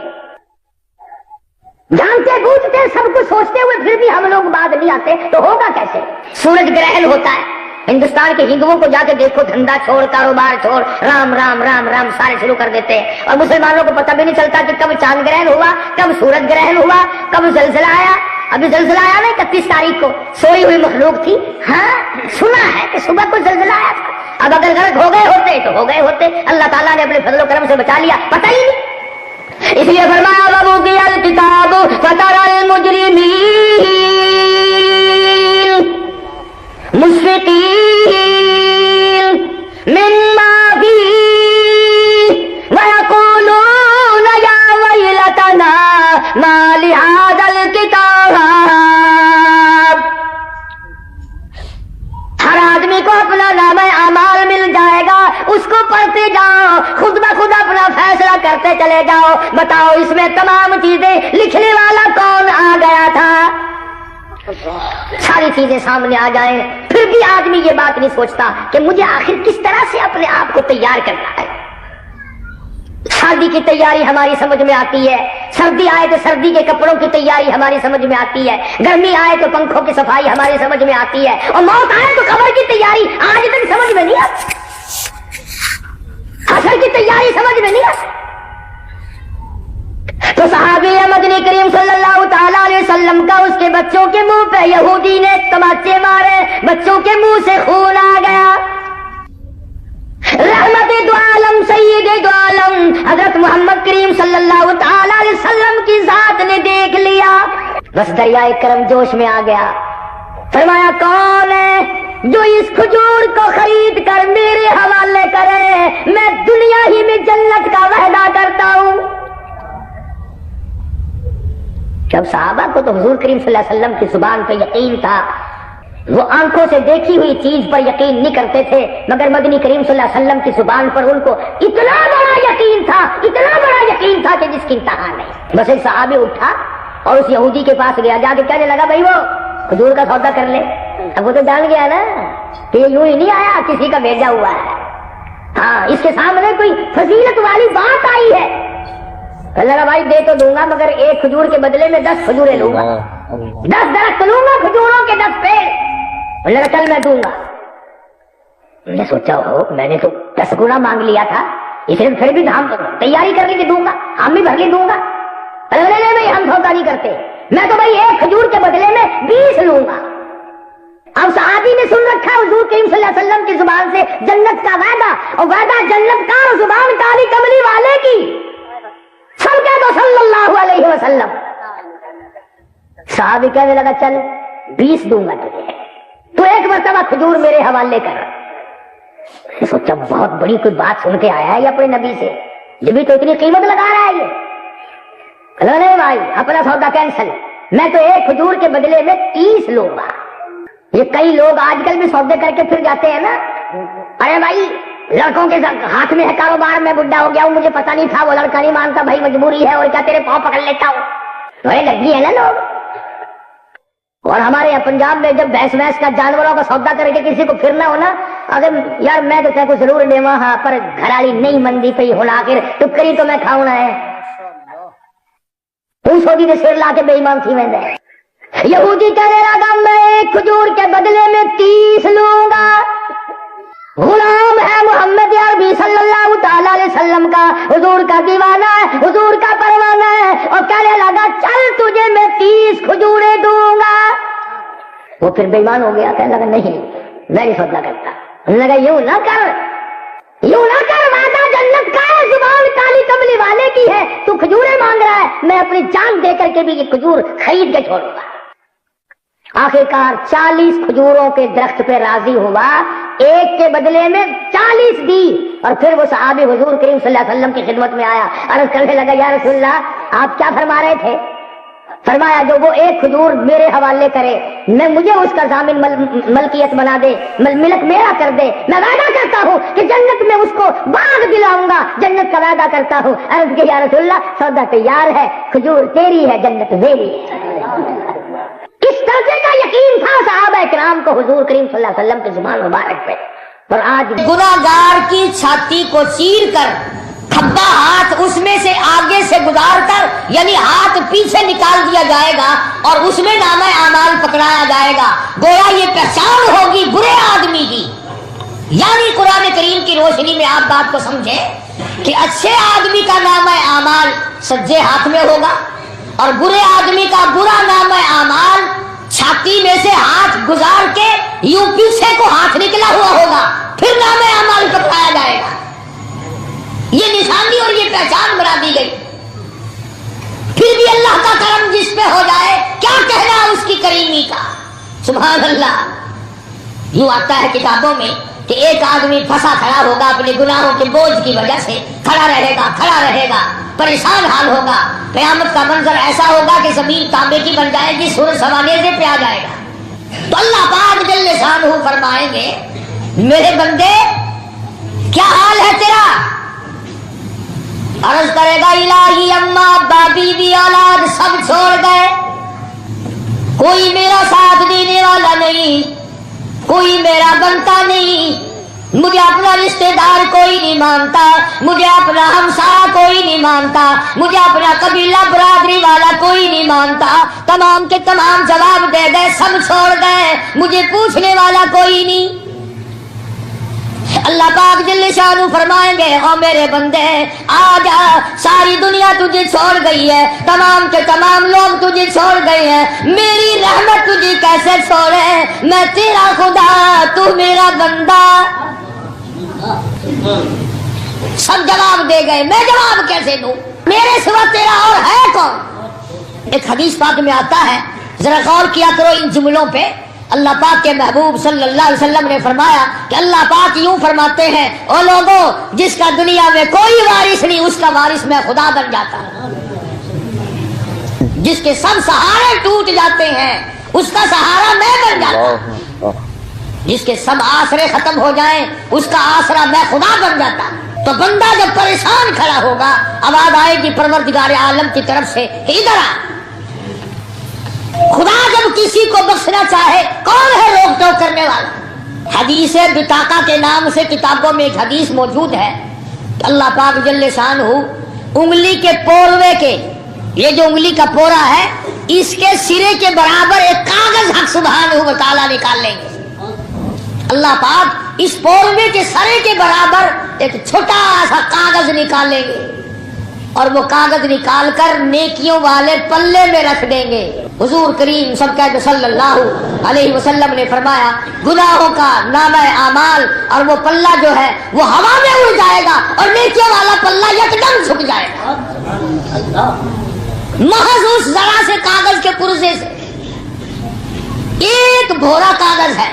جانتے بوجھتے سب کچھ سوچتے ہوئے پھر بھی ہم لوگ بعد نہیں آتے تو ہوگا کیسے؟ سورج گرہن ہوتا ہے، ہندوستان کے ہندوؤں کو جا کے دیکھو، دھندا چھوڑ، کاروبار چھوڑ، رام رام رام رام سارے شروع کر دیتے ہیں، اور مسلمانوں کو پتہ بھی نہیں چلتا کہ کب چاند گرہن ہوا، کب سورج گرہن ہوا، کب زلزلہ آیا۔ ابھی زلزلہ آیا نا 31 تاریخ کو، سوئی ہوئی مخلوق تھی، ہاں سنا ہے کہ صبح کو زلزلہ آیا تھا۔ اب اگر غرق ہو گئے ہوتے تو ہو گئے ہوتے، اللہ تعالیٰ نے اپنے فضل و کرم سے بچا لیا، پتہ ہی نہیں۔ اس لیے فرمایا وَوُضِعَ الْكِتَابُ فَتَرَى الْمُجْرِمِينَ مُشْفِقِينَ مِمَّا فِيهِ وَيَقُولُونَ يَا وَيْلَتَنَا مَا لِهَذَا الْكِتَابِ۔ ہر آدمی کو اپنا نامہ اعمال مل جائے گا، اس کو پڑھتے جاؤ، خود بخود اپنا فیصلہ کرتے چلے جاؤ، بتاؤ اس میں تمام چیزیں لکھنے والا کون آ گیا تھا؟ ساری چیزیں سامنے آ جائیں، پھر بھی آدمی یہ بات نہیں سوچتا کہ مجھے آخر کس طرح سے اپنے آپ کو تیار کرنا ہے۔ شادی کی تیاری ہماری سمجھ میں آتی ہے، سردی آئے تو سردی کے کپڑوں کی تیاری ہماری سمجھ میں آتی ہے، گرمی آئے تو پنکھوں کی صفائی ہماری سمجھ میں آتی ہے، اور موت آئے تو قبر کی تیاری آج تک سمجھ میں نہیں آتی، حشر کی تیاری سمجھ میں نہیں آتی۔ تو صحابی مدنی کریم صلی اللہ تعالیٰ علیہ وسلم کا اس کے بچوں کے منہ پہ یہودی نے تماچے مارے، بچوں کے منہ سے خون آ گیا۔ رحمت دو عالم سید دو عالم حضرت محمد کریم صلی اللہ تعالی علیہ وسلم کی ذات نے دیکھ لیا، بس دریائے کرم جوش میں آ گیا، فرمایا کون ہے جو اس کھجور کو خرید کر میرے حوالے کرے، میں دنیا ہی میں جنت کا وعدہ کرتا ہوں۔ جب صحابہ کو تو حضور کریم صلی اللہ علیہ وسلم کی زبان پہ یقین تھا، وہ آنکھوں سے دیکھی ہوئی چیز پر یقین نہیں کرتے تھے، مگر مدنی کریم صلی اللہ علیہ وسلم کی زبان پر ان کو اتنا بڑا یقین تھا، اتنا بڑا یقین تھا کہ جس کی انتہا نہیں۔ بس ایک صحابی اٹھا اور اس یہودی کے پاس گیا، جا کے کہنے لگا بھائی وہ کھجور کا سودا کر لے۔ اب وہ تو جان گیا نا کہ یہ یوں ہی نہیں آیا، کسی کا بھیجا ہوا ہے، ہاں اس کے سامنے کوئی فضیلت والی بات آئی ہے۔ کہنے لگا بھائی دے تو دوں گا، مگر ایک کھجور کے بدلے میں 10 کھجوریں لوں گا، 10 درخت لوں گا کھجوروں کے 10 پیڑ۔ لگا چل میں دوں گا۔ میں نے سوچا ہو میں نے تو 10 گنا مانگ لیا تھا، اس نے پھر بھی ہم تیاری کر لی کہ دوں گا، ہم بھی بھر لی دوں گا۔ نہیں بھائی ہم سودا نہیں کرتے، میں تو بھائی ایک کھجور کے بدلے میں 20 لوں گا۔ اب صحابی نے سن رکھا حضور کریم صلی اللہ علیہ وسلم کی زبان سے جنت کا وعدہ، اور وعدہ جنت کا اور زبان کالی کملی والے کی، سب کہہ دو صلی اللہ علیہ وسلم۔ صحابی کہنے لگا چل 20 دوں گا تجھے، تو ایک مرتبہ کھجور میرے حوالے کر۔ میں سوچا بہت بڑی کوئی بات سن کے آیا ہے یہ اپنے نبی سے، یہ بھی تو اتنی قیمت لگا رہا ہے یہ۔ نہیں بھائی اپنا سودا کینسل، میں تو ایک کھجور کے بدلے میں 30 لوں گا۔ یہ کئی لوگ آج کل بھی سودے کر کے پھر جاتے ہیں نا، ارے بھائی لڑکوں کے ہاتھ میں ہے کاروبار، میں بڈھا ہو گیا ہوں مجھے پتا نہیں تھا، وہ لڑکا نہیں مانتا بھائی مجبوری ہے، اور کیا تیرے پاؤں پکڑ لیتا ہوں، بڑے لگی ہے نا لوگ۔ اور ہمارے یہاں پنجاب میں جب بھینس کا جانوروں کا سودا کر کے کسی کو پھرنا ہونا، اگر یار میں تو کو ضرور دے وہاں پر گھراڑی نہیں مندی پہ ہونا، آخر ٹکری تو میں کھاؤنا ہے، تو سودی نے سر لا کے بے ایمان تھی میں دے۔ یہودی کہنے لگا میں ایک کھجور کے بدلے میں 30 لوں گا، غلام ہے محمد عربی صلی اللہ تعالی علیہ وسلم کا، حضور کا دیوانہ ہے، حضور کا پروانہ ہے، اور کہنے لگا چل تجھے میں 30 کھجوریں دوں گا۔ وہ پھر بے ایمان ہو گیا، کہنے لگا نہیں میں نہیں سودا کرتا۔ انہوں نے کہا یوں نہ کر، وعدہ جنت کا ہے، زبان کالی کملی والے کی ہے، تو کھجوریں مانگ رہا ہے، میں اپنی جان دے کر کے بھی یہ کھجور خرید کے چھوڑوں گا۔ آخرکار 40 کھجوروں کے درخت پہ راضی ہوا، ایک کے بدلے میں 40 دی، اور پھر وہ صحابی حضور کریم صلی اللہ علیہ وسلم کی خدمت میں آیا، عرض کرنے لگا یا رسول اللہ آپ کیا فرما رہے تھے؟ فرمایا جو وہ ایک کھجور میرے حوالے کرے، میں مجھے اس کا ضامن ملکیت بنا دے، ملک میرا کر دے، میں وعدہ کرتا ہوں کہ جنت میں اس کو باغ دلاؤں گا، جنت کا وعدہ کرتا ہوں۔ عرض کہ یا رسول اللہ سودا تیار ہے، کھجور تیری ہے، جنت میری ہے۔ کس درجے کا یقین تھا صحابہ کرام کو حضور کریم صلی اللہ علیہ وسلم کی زبان مبارک پہ۔ اور آج گناہگار کی چھاتی کو چیر کر کھبا ہاتھ اس میں سے آگے سے گزار کر، یعنی ہاتھ پیچھے نکال دیا جائے گا اور اس میں نامہ اعمال پکڑایا جائے گا، گویا یہ پہچان ہوگی برے آدمی کی۔ یعنی قرآن کریم کی روشنی میں آپ بات کو سمجھیں کہ اچھے آدمی کا نامہ اعمال سجے ہاتھ میں ہوگا، اور برے آدمی کا برا نامہ اعمال چھاتی میں سے ہاتھ گزار کے یوں پیچھے کو ہاتھ نکلا ہوا ہوگا، پھر نامہ اعمال پکڑایا جائے گا۔ یہ نشانی اور یہ پہچان بنا دی گئی۔ پھر بھی اللہ کا کرم جس پہ ہو جائے کیا کہنا اس کی کریمی کا، سبحان اللہ۔ یوں آتا ہے کتابوں میں کہ ایک آدمی پھنسا کھڑا ہوگا اپنے گناہوں کے بوجھ کی وجہ سے، کھڑا رہے گا پریشان حال ہوگا، قیامت کا منظر ایسا ہوگا کہ زمین تانبے کی بن جائے گی، سورج سوانیزے پہ آ جائے گا۔ تو اللہ پاک جل شانہ فرمائیں گے میرے بندے کیا حال ہے تیرا؟ عرض کرے گا الہی اماں ابا بیوی اولاد سب چھوڑ گئے، کوئی میرا ساتھ دینے والا نہیں، کوئی میرا بنتا نہیں، مجھے اپنا رشتہ دار کوئی نہیں مانتا، مجھے اپنا ہمسایہ کوئی نہیں مانتا، مجھے اپنا قبیلہ برادری والا کوئی نہیں مانتا، تمام کے تمام جواب دے گئے، سب چھوڑ گئے، مجھے پوچھنے والا کوئی نہیں۔ اللہ پاک جل شانہ فرمائیں گے او میرے بندے آ جا، ساری دنیا تجھے چھوڑ گئی ہے، تمام کے تمام لوگ تجھے چھوڑ گئے ہیں، میری رحمت تجھے کیسے چھوڑے؟ میں تیرا خدا تو میرا بندہ۔ سب جواب دے گئے، میں جواب کیسے دوں؟ میرے سوا تیرا اور ہے کون؟ ایک حدیث پاک میں آتا ہے، ذرا غور کیا کرو ان جملوں پہ، اللہ پاک کے محبوب صلی اللہ علیہ وسلم نے فرمایا کہ اللہ پاک یوں فرماتے ہیں، او لوگوں جس کا دنیا میں کوئی وارث نہیں اس کا وارث میں خدا بن جاتا ہوں، جس کے سب سہارے ٹوٹ جاتے ہیں اس کا سہارا میں بن جاتا ہوں، جس کے سب آسرے ختم ہو جائیں اس کا آسرا میں خدا بن جاتا ہوں۔ تو بندہ جب پریشان کھڑا ہوگا آواز آئے گی پروردگار عالم کی طرف سے کہ ادھر آ۔ خدا جب کسی کو بخشنا چاہے کون ہے روک ٹوک کرنے والا؟ حدیث بطاقہ کے نام سے کتابوں میں ایک حدیث موجود ہے کہ اللہ پاک جل شانہ انگلی کے پورے کے، یہ جو انگلی کا پورا ہے اس کے سرے کے برابر ایک کاغذ حق سبحانہ و تعالیٰ نکال لیں گے۔ اللہ پاک اس پورے کے سرے کے برابر ایک چھوٹا سا کاغذ نکالیں گے اور وہ کاغذ نکال کر نیکیوں والے پلے میں رکھ دیں گے۔ حضور کریم صلی اللہ علیہ وسلم نے فرمایا گناہوں کا نامہ اعمال اور وہ پلہ جو ہے وہ ہوا میں اڑ جائے گا اور نیکیوں والا پلہ یکدم جھک جائے گا، محض اس ذرا سے کاغذ کے پرزے سے۔ ایک بھورا کاغذ ہے۔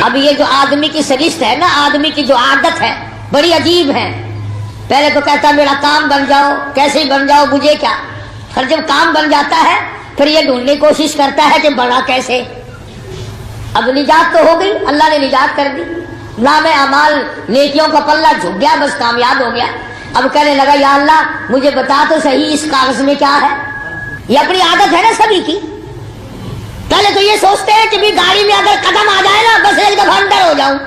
اب یہ جو آدمی کی سرشت ہے نا، آدمی کی جو عادت ہے بڑی عجیب ہے۔ پہلے تو کہتا میرا کام بن جاؤ، کیسے بن جاؤ مجھے کیا، پھر جب کام بن جاتا ہے پھر یہ ڈھونڈنے کی کوشش کرتا ہے کہ بڑا کیسے۔ اب نجات تو ہو گئی، اللہ نے نجات کر دی، نام اعمال نیکیوں کا پلہ جھک گیا، بس کامیاب ہو گیا۔ اب کہنے لگا یا اللہ مجھے بتا تو صحیح اس کاغذ میں کیا ہے۔ یہ اپنی عادت ہے نا سبھی کی، پہلے تو یہ سوچتے ہیں کہ بھی گاڑی میں اگر قدم آ جائے نا بس ایک دفعہ اندر ہو جاؤں،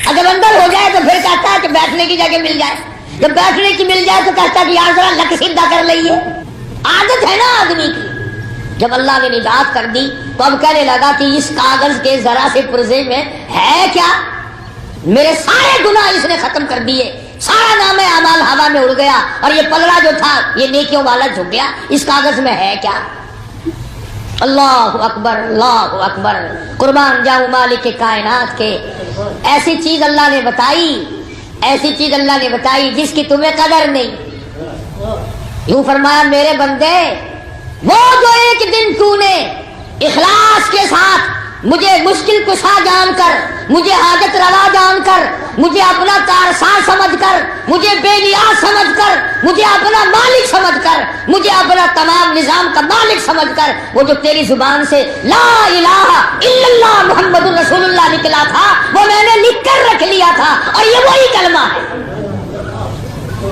اگر اندر ہو جائے تو پھر کہتا ہے کہ بیٹھنے کی جگہ مل جائے، جب بیٹھنے کی مل جائے تو کہتا ہے کہ یار ذرا لک سیدھا کر لئیے۔ عادت ہے نا آدمی کی۔ جب اللہ نے نجات کر دی تو اب کہنے لگا کہ اس کاغذ کے ذرا سے پرزے میں ہے کیا، میرے سارے گناہ اس نے ختم کر دیے، سارا نام اعمال ہوا میں اڑ گیا اور یہ پلڑا جو تھا یہ نیکیوں والا جھک گیا، اس کاغذ میں ہے کیا۔ اللہ اکبر، اللہ اکبر، قربان جاؤں مالک کے کائنات کے۔ ایسی چیز اللہ نے بتائی، ایسی چیز اللہ نے بتائی جس کی تمہیں قدر نہیں۔ یوں فرمایا میرے بندے وہ جو ایک دن تو نے اخلاص کے ساتھ مجھے مشکل کشا جان کر، مجھے حاجت روا جان کر، مجھے اپنا کارساز سمجھ کر، مجھے بے نیاز سمجھ کر، مجھے اپنا مالک سمجھ کر، مجھے اپنا تمام نظام کا مالک سمجھ کر وہ جو تیری زبان سے لا الہ الا اللہ محمد رسول اللہ نکلا تھا وہ میں نے لکھ کر رکھ لیا تھا، اور یہ وہی کلمہ ہے،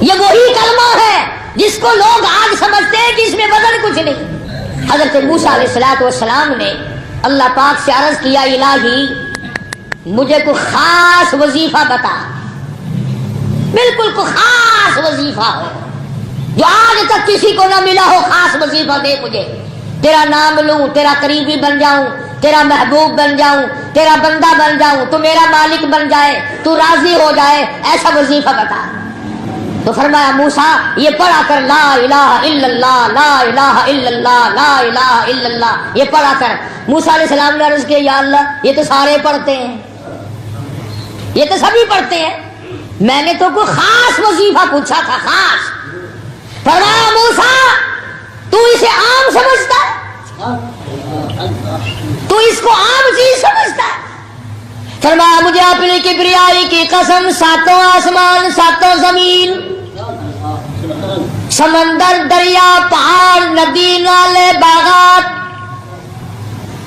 یہ وہی کلمہ ہے جس کو لوگ آج سمجھتے ہیں کہ اس میں وزن کچھ نہیں۔ حضرت موسیٰ علیہ السلام نے اللہ پاک سے عرض کیا الہی مجھے کوئی خاص وظیفہ بتا، بالکل کوئی خاص وظیفہ ہو جو آج تک کسی کو نہ ملا ہو، خاص وظیفہ دے مجھے، تیرا نام لوں، تیرا قریبی بن جاؤں، تیرا محبوب بن جاؤں، تیرا بندہ بن جاؤں، تو میرا مالک بن جائے، تو راضی ہو جائے، ایسا وظیفہ بتا۔ تو فرمایا موسیٰ یہ پڑھا کر لا الہ الا اللہ، لا الہ الا اللہ، لا الہ الا اللہ، یہ پڑھا کر۔ موسیٰ علیہ السلام نے عرض کیا یا اللہ یہ تو سارے پڑھتے ہیں، یہ تو سبھی پڑھتے ہیں، میں نے تو کوئی خاص وظیفہ پوچھا تھا، خاص۔ فرمایا موسیٰ تو اسے عام سمجھتا ہے، تو اس کو عام چیز سمجھتا ہے۔ فرمایا مجھے اپنی کبریائی کی قسم، ساتوں آسمان ساتوں زمین، سمندر دریا پہاڑ ندی نالے باغات،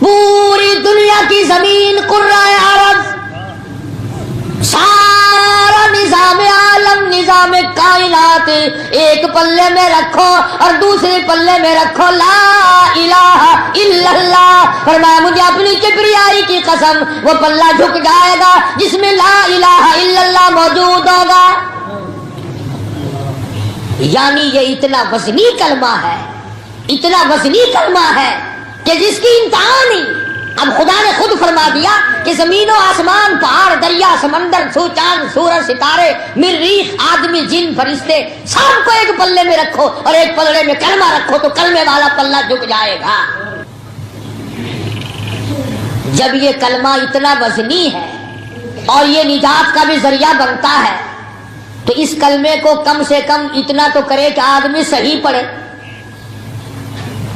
پوری دنیا کی زمین قرہ عرب، سارا نظام عالم نظام کائنات ایک پلے میں رکھو اور دوسرے پلے میں رکھو لا الہ الا اللہ۔ فرمایا مجھے اپنی کبریائی کی قسم وہ پلہ جھک جائے گا جس میں لا الہ الا اللہ موجود ہوگا۔ یعنی یہ اتنا وزنی کلمہ ہے، اتنا وزنی کلمہ ہے کہ جس کی انتہا نہیں۔ اب خدا نے خود فرما دیا کہ زمین و آسمان پہاڑ دریا سمندر چاند سورج ستارے مریخ آدمی جن فرشتے سب کو ایک پلے میں رکھو اور ایک پلڑے میں کلمہ رکھو تو کلمے والا پلہ جھک جائے گا۔ جب یہ کلمہ اتنا وزنی ہے اور یہ نجات کا بھی ذریعہ بنتا ہے تو اس کلمے کو کم سے کم اتنا تو کرے کہ آدمی صحیح پڑھے۔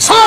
100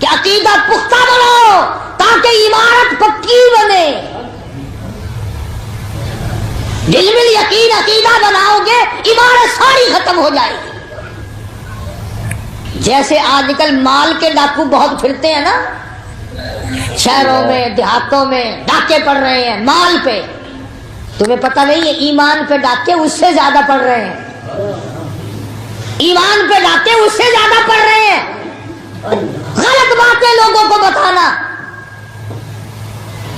کہ عقیدہ پختہ بناؤ تاکہ عمارت پکی بنے. دل میں یقین عقیدہ بناؤ گے عمارت ساری ختم ہو جائے گی. جیسے آج کل مال کے ڈاکو بہت پھرتے ہیں نا، شہروں میں دیہاتوں میں ڈاکے پڑ رہے ہیں مال پہ. تمہیں پتہ نہیں ہے ایمان پہ ڈاکے اس سے زیادہ پڑ رہے ہیں. ایمان پہ ڈاکے اس سے زیادہ پڑ رہے ہیں. غلط باتیں لوگوں کو بتانا.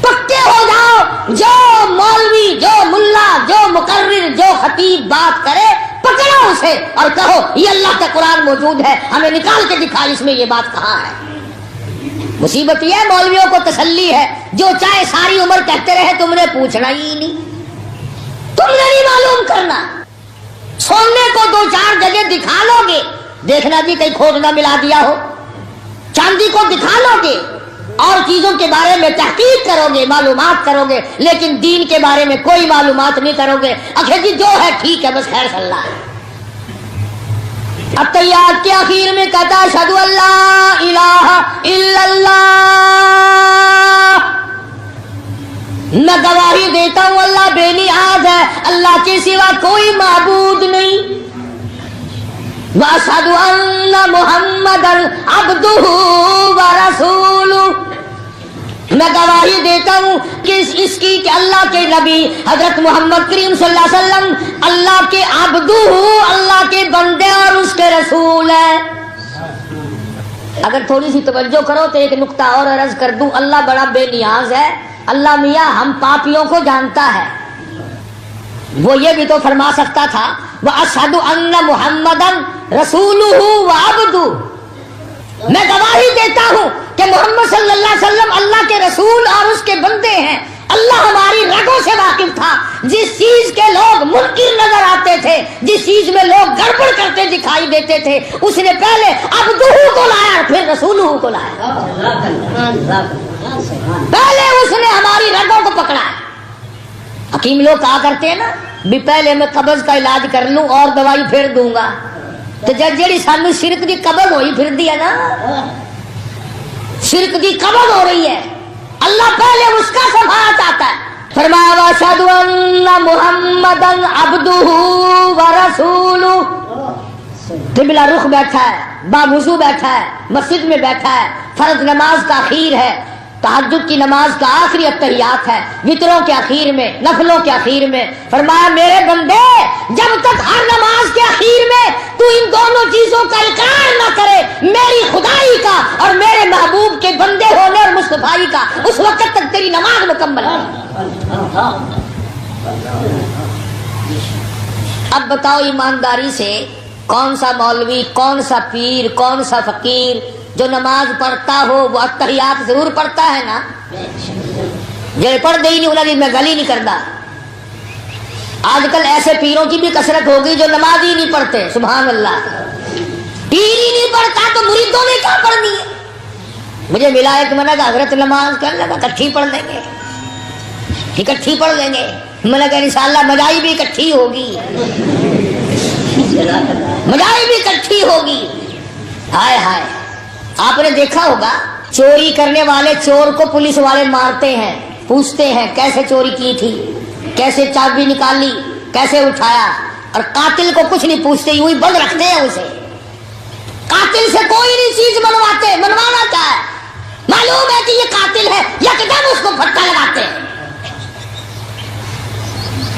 پکے ہو جاؤ، جو مولوی، جو ملا، جو مقرر، جو خطیب بات کرے پکڑو اسے اور کہو یہ اللہ کا قرآن موجود ہے، ہمیں نکال کے دکھا اس میں یہ بات کہاں ہے. مصیبت یہ ہے مولویوں کو تسلی ہے جو چاہے ساری عمر کہتے رہے تم نے پوچھنا ہی نہیں، تم نے نہیں معلوم کرنا. سونے کو دو چار جگہ دکھا لو گے، دیکھنا جی کہیں کھوٹ نہ ملا دیا ہو. چاندی کو دکھا لو گے اور چیزوں کے بارے میں تحقیق کرو گے، معلومات کرو گے، لیکن دین کے بارے میں کوئی معلومات نہیں کرو گے. اچھا جی جو ہے ٹھیک ہے، بس خیر صلی اللہ ہے. التحیات کے آخر میں کہتا اشہدو ان لا الہ الا اللہ، میں گواہی دیتا ہوں اللہ بے نیاز ہے، اللہ کے سوا کوئی معبود نہیں. وَأَشْهَدُ أَنَّ مُحَمَّدًا عَبْدُهُ وَرَسُولُهُ، میں گواہی دیتا ہوں کہ اس کی کہ اللہ کے نبی حضرت محمد کریم صلی اللہ علیہ وسلم اللہ کے عبدہ، اللہ کے بندے اور اس کے رسول ہیں. اگر تھوڑی سی توجہ کرو تو ایک نقطہ اور عرض کر دوں. اللہ بڑا بے نیاز ہے. اللہ میاں ہم پاپیوں کو جانتا ہے. وہ یہ بھی تو فرما سکتا تھا وَأَشْهَدُ أَنَّ مُحَمَّدًا رَسُولُهُ وَعَبْدُهُ، میں گواہی دیتا ہوں کہ محمد صلی اللہ علیہ وسلم اللہ کے رسول اور اس کے بندے ہیں. اللہ ہماری رگوں سے واقف تھا. جس چیز کے لوگ منکر نظر آتے تھے، جس چیز میں لوگ گڑبڑ کرتے دکھائی دیتے تھے، اس نے پہلے عبدہ کو لایا اور پھر رسولہ کو لایا. پہلے اس نے ہماری رگوں کو پکڑا. حکیم لوگ کہا کرتے ہیں نا بھی پہلے میں قبض کا علاج کر لوں اور دوائی پھر دوں گا. تو جڑی سانو شرک دی قبض ہوئی پھر دی ہے نا، شرک دی قبض ہو رہی ہے. اللہ پہلے اس کا صفحہ چاہتا ہے. فرمایا واشهد ان محمدا عبدہ ورسولہ. قبلہ رخ بیٹھا ہے، باوضو بیٹھا ہے، مسجد میں بیٹھا ہے، فرض نماز کا اخیر ہے، تہجد کی نماز کا آخری التحیات ہے، وطروں کے اخیر میں، نفلوں کے اخیر میں. فرمایا میرے بندے جب تک ہر نماز کے اخیر میں تو ان دونوں چیزوں کا اقرار نہ کرے، میری خدائی کا اور میرے محبوب کے بندے ہونے اور مصطفائی کا، اس وقت تک تیری نماز مکمل ہے. اب بتاؤ ایمانداری سے کون سا مولوی، کون سا پیر، کون سا فقیر جو نماز پڑھتا ہو وہ التحیات ضرور پڑھتا ہے نا؟ جو پڑھ دے ہی نہیں انہیں میں گلی نہیں کرتا. آج کل ایسے پیروں کی بھی کثرت ہو گئی جو نماز ہی نہیں پڑھتے. سبحان اللہ. پیر ہی نہیں پڑھتا تو مریدوں نے کیا پڑھنی ہے؟ مجھے ملا ایک میں نے کہا حضرت نماز کر لگا اکٹھی پڑھ لیں گے، اکٹھی پڑھ لیں گے. میں نے کہا انشاءاللہ مجائی بھی اکٹھی ہوگی، مجائی بھی اکٹھی ہوگی. ہائے ہائے. آپ نے دیکھا ہوگا چوری کرنے والے چور کو پولیس والے مارتے ہیں، پوچھتے ہیں کیسے چوری کی تھی، کیسے چابی نکالی، کیسے اٹھایا، اور قاتل کو کچھ نہیں پوچھتے، یوں ہی بند رکھتے ہیں اسے. قاتل سے کوئی نہیں چیز منواتے. منوانا کیا ہے؟ معلوم ہے کہ یہ قاتل ہے، یکدم اس کو پھٹکا لگاتے ہیں.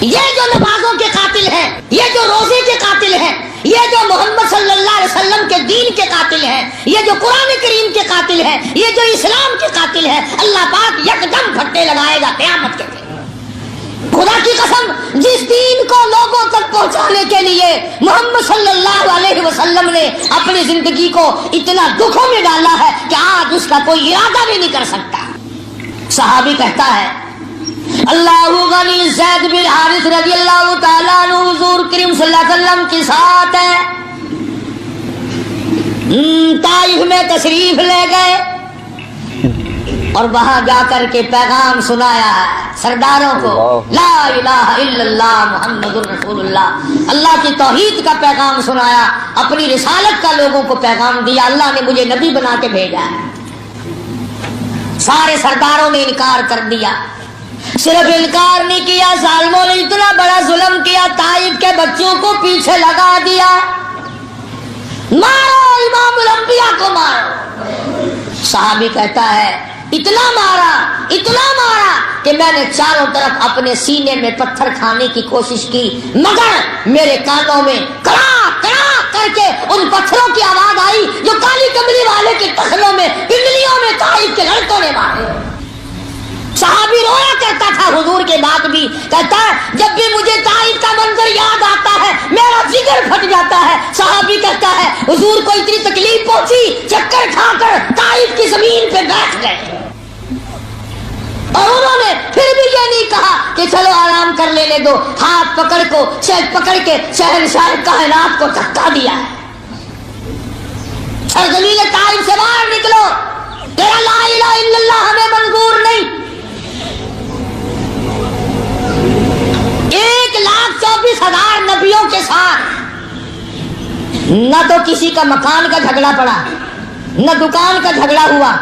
یہ جو نمازوں کے قاتل ہیں، یہ جو روزے کے قاتل ہیں، یہ جو محمد صلی اللہ علیہ وسلم کے دین کے قاتل ہیں، یہ جو قرآن کریم کے قاتل ہیں، یہ جو اسلام کے قاتل ہیں، اللہ پاک یکدم پھٹے لگائے گا قیامت کے دن. خدا کی قسم جس دین کو لوگوں تک پہنچانے کے لیے محمد صلی اللہ علیہ وسلم نے اپنی زندگی کو اتنا دکھوں میں ڈالا ہے کہ آج اس کا کوئی ارادہ بھی نہیں کر سکتا. صحابی کہتا ہے اللہ غنی زید بن حارث رضی اللہ تعالیٰ عنہ حضور کریم صلی اللہ علیہ وسلم کے ساتھ ہے، طائف میں تشریف لے گئے اور وہاں جا کر کے پیغام سنایا ہے سرداروں کو، لا الہ الا اللہ محمد الرسول اللہ. اللہ کی توحید کا پیغام سنایا، اپنی رسالت کا لوگوں کو پیغام دیا. اللہ نے مجھے نبی بنا کے بھیجا ہے. سارے سرداروں نے انکار کر دیا. صرف انکار نہیں کیا، ظالموں نے اتنا بڑا ظلم کیا، طائف کے بچوں کو پیچھے لگا دیا. مارو امام الانبیاء کو مارو. صحابی کہتا ہے اتنا مارا کہ میں نے چاروں طرف اپنے سینے میں پتھر کھانے کی کوشش کی، مگر میرے کانوں میں کرا کرا کر کے ان پتھروں کی آواز آئی جو کالی کملی والے کے ٹخنوں میں، پنڈلیوں میں طائف کے لڑکوں نے مارے. صحابی رویا کرتا تھا حضور کے بعد بھی، کہتا ہے جب بھی مجھے طائف کا منظر یاد آتا ہے میرا جگر پھٹ جاتا ہے. صحابی کہتا ہے حضور کو اتنی تکلیف پہنچی، چکر کھا کر طائف کی زمین پہ بیٹھ گئے، اور انہوں نے پھر بھی یہ نہیں کہا کہ چلو آرام کر لینے دو. ہاتھ پکڑ کے شہنشاہ کائنات کو دھکا دیا ہے. سرزمین طائف سے باہر نکلو، تیرا لا الہ الا اللہ ہمیں منظور نہیں. 1,24,000 نبیوں کے ساتھ نہ تو کسی کا مکان کا جھگڑا پڑا، نہ دکان کا جھگڑا ہوا،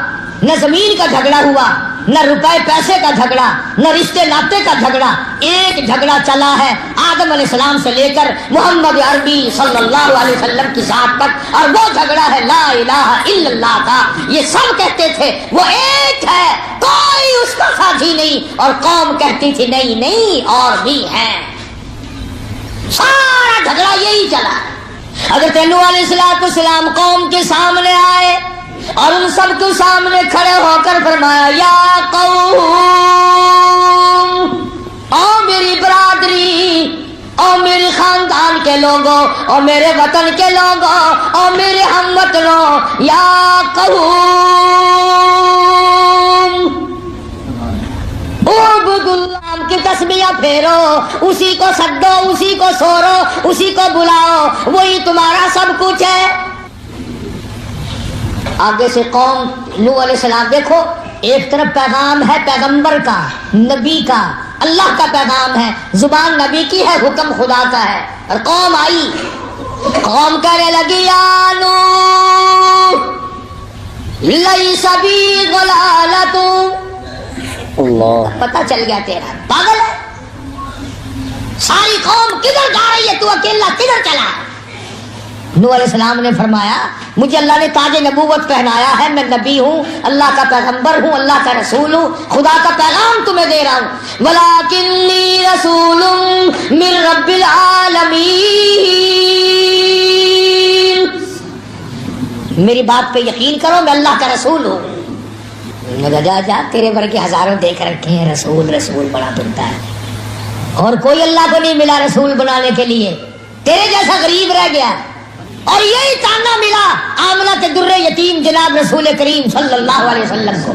نہ زمین کا جھگڑا ہوا، نہ روپے پیسے کا جھگڑا، نہ رشتے ناطے کا جھگڑا. ایک جھگڑا چلا ہے آدم علیہ السلام سے لے کر محمد عربی صلی اللہ علیہ وسلم کی ذات تک، اور وہ جھگڑا ہے لا الہ الا اللہ کا. یہ سب کہتے تھے وہ ایک ہے، کوئی اس کا ساتھی نہیں، اور قوم کہتی تھی نہیں اور بھی ہیں. سارا جھگڑا یہی چلا. حضرت نوح علیہ السلام قوم کے سامنے آئے اور ان سب کے سامنے کھڑے ہو کر فرمایا یا قوم، او میری برادری، او میرے خاندان کے لوگوں، او میرے وطن کے لوگوں، او میرے ہم وطنوں، یا قوم اعبدوا اللہ کی تسبیح پھیرو، اسی کو سدو، اسی کو سورو، اسی کو بلاؤ، وہی تمہارا سب کچھ ہے. آگے سے قوم نوح علیہ السلام، دیکھو ایک طرف پیغام ہے پیغمبر کا، نبی کا، اللہ کا پیغام ہے، زبان نبی کی ہے، حکم خدا کا ہے. اور قوم آئی، قوم کہنے لگی یا نوح لیس بی ضلالۃ. اللہ، پتہ چل گیا تیرا پاگل ہے. ساری قوم کدھر جا رہی ہے، تو اکیلا کدھر چلا؟ نوح علیہ السلام نے فرمایا مجھے اللہ نے تاج نبوت پہنایا ہے، میں نبی ہوں، اللہ کا پیغمبر ہوں، اللہ کا رسول ہوں، خدا کا پیغام تمہیں دے رہا ہوں. وَلَٰكِنِّي رَسُولٌ مِّن رَّبِّ الْعَالَمِينَ. میری بات پہ یقین کرو، میں اللہ کا رسول ہوں. جا تیرے ورگے ہزاروں دیکھ رکھے ہیں، رسول بڑا بنتا ہے، اور کوئی اللہ کو نہیں ملا رسول بنانے کے لیے، تیرے جیسا غریب رہ گیا. اور یہی تانا ملا آمنہ کے در یتیم جناب رسول کریم صلی اللہ علیہ وسلم کو.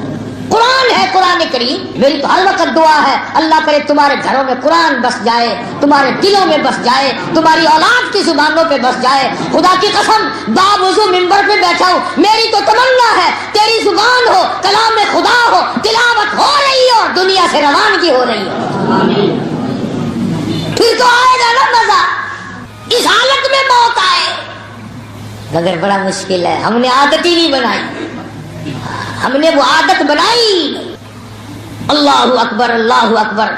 قرآن ہے، قرآن کریم. میری تو ہر وقت دعا ہے اللہ کرے تمہارے گھروں میں قرآن بس جائے، تمہارے دلوں میں بس جائے، تمہاری اولاد کی زبانوں پہ بس جائے. خدا کی قسم باوضو منبر پہ بیٹھا ہوں، میری تو تمنا ہے تیری زبان ہو، کلام خدا ہو، تلاوت ہو رہی ہو، دنیا سے روانگی ہو رہی ہو. پھر تو آئے گا نا مزہ. اس حالت میں موت آئے مگر بڑا مشکل ہے. ہم نے عادت ہی نہیں بنائی، ہم نے وہ عادت بنائی. اللہ اکبر، اللہ اکبر.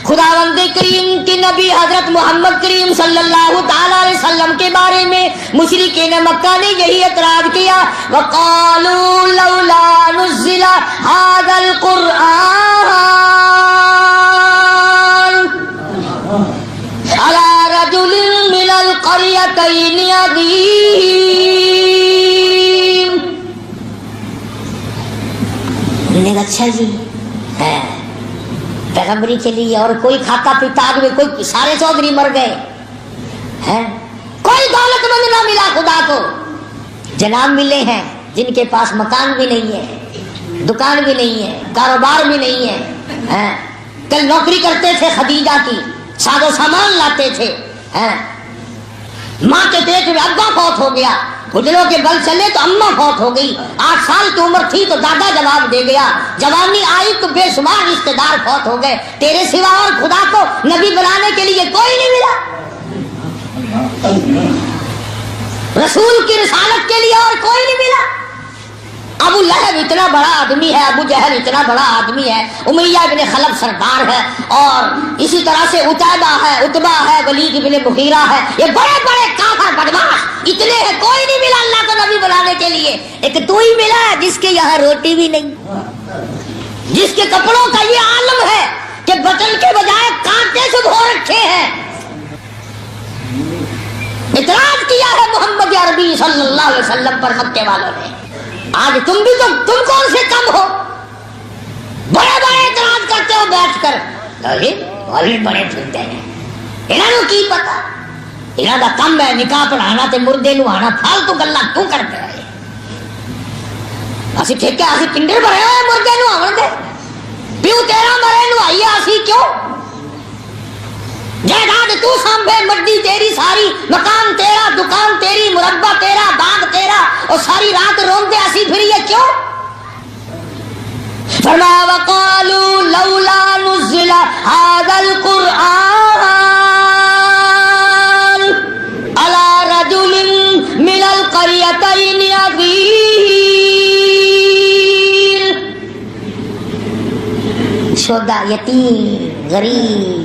خداوند کریم کی نبی حضرت محمد کریم صلی اللہ تعالی علیہ وسلم کے بارے میں مشرکین مکہ نے یہی اعتراض کیا. وقالوا لولا نزل هذا القرآن على رجل من القريتين عظيم. اچھا جی ہے پیغمبری کے لیے، اور کوئی کھاتا پیتا آدمی، کوئی سارے چودھری مر گئے ہیں، کوئی دولت مند نہ ملا خدا کو. جناب ملے ہیں جن کے پاس مکان بھی نہیں ہے، دکان بھی نہیں ہے، کاروبار بھی نہیں ہے. کل نوکری کرتے تھے خدیجہ کی، ساز و سامان لاتے تھے. ماں کے پیٹ میں ابا فوت ہو گیا، گھٹنوں کے بل چلے تو اماں فوت ہو گئی. 8 سال کی عمر تھی تو دادا جواب دے گیا. جوانی آئی تو بے شمار رشتے دار فوت ہو گئے. تیرے سوا اور خدا کو نبی بنانے کے لیے کوئی نہیں ملا، رسول کی رسالت کے لیے اور کوئی نہیں ملا. ابو لہب اتنا بڑا آدمی ہے، ابو جہل اتنا بڑا آدمی ہے، امیہ ابن خلف سردار ہے، اور اسی طرح سے عتبہ ہے، ولید ابن مغیرہ ہے، یہ بڑے بڑے کافر بدماش اتنے ہیں، کوئی نہیں ملا اللہ کو نبی بنانے کے لیے، ایک تو ہی ملا ہے جس کے یہاں روٹی بھی نہیں، جس کے کپڑوں کا یہ عالم ہے کہ بٹن کے بجائے کانٹے سے دھو رکھے ہیں۔ اعتراض کیا ہے محمد عربی صلی اللہ علیہ وسلم پر مکے والوں نے۔ آج تم کون سے کم ہو؟ بڑے بڑے اعتراض کرتے ہو بیٹھ کر، مولوی بڑے پھرتے ہیں، انہوں کی پتا، انہوں کا کم ہے نکاح پڑھانا تے مردے نو آنا، فالتو گلا کیوں کرتے رہے؟ اسی ٹھیک ہے، اسی پنڈر بھرے ہوئے مردے نو آن دے، پیو تیرا مرے نو آئیے، اسی کیوں؟ جائیداد تو سانبھے، مڈی تیری ساری، مکان تیرا، دکان تیری، مربع تیرا، باغ تیرا، اور ساری رات روندے اسی پھریے کیوں؟ فرمایا وقالوا لولا نزل هذا القرآن على رجل من القريتين عظيم، شودا یتیم غریب،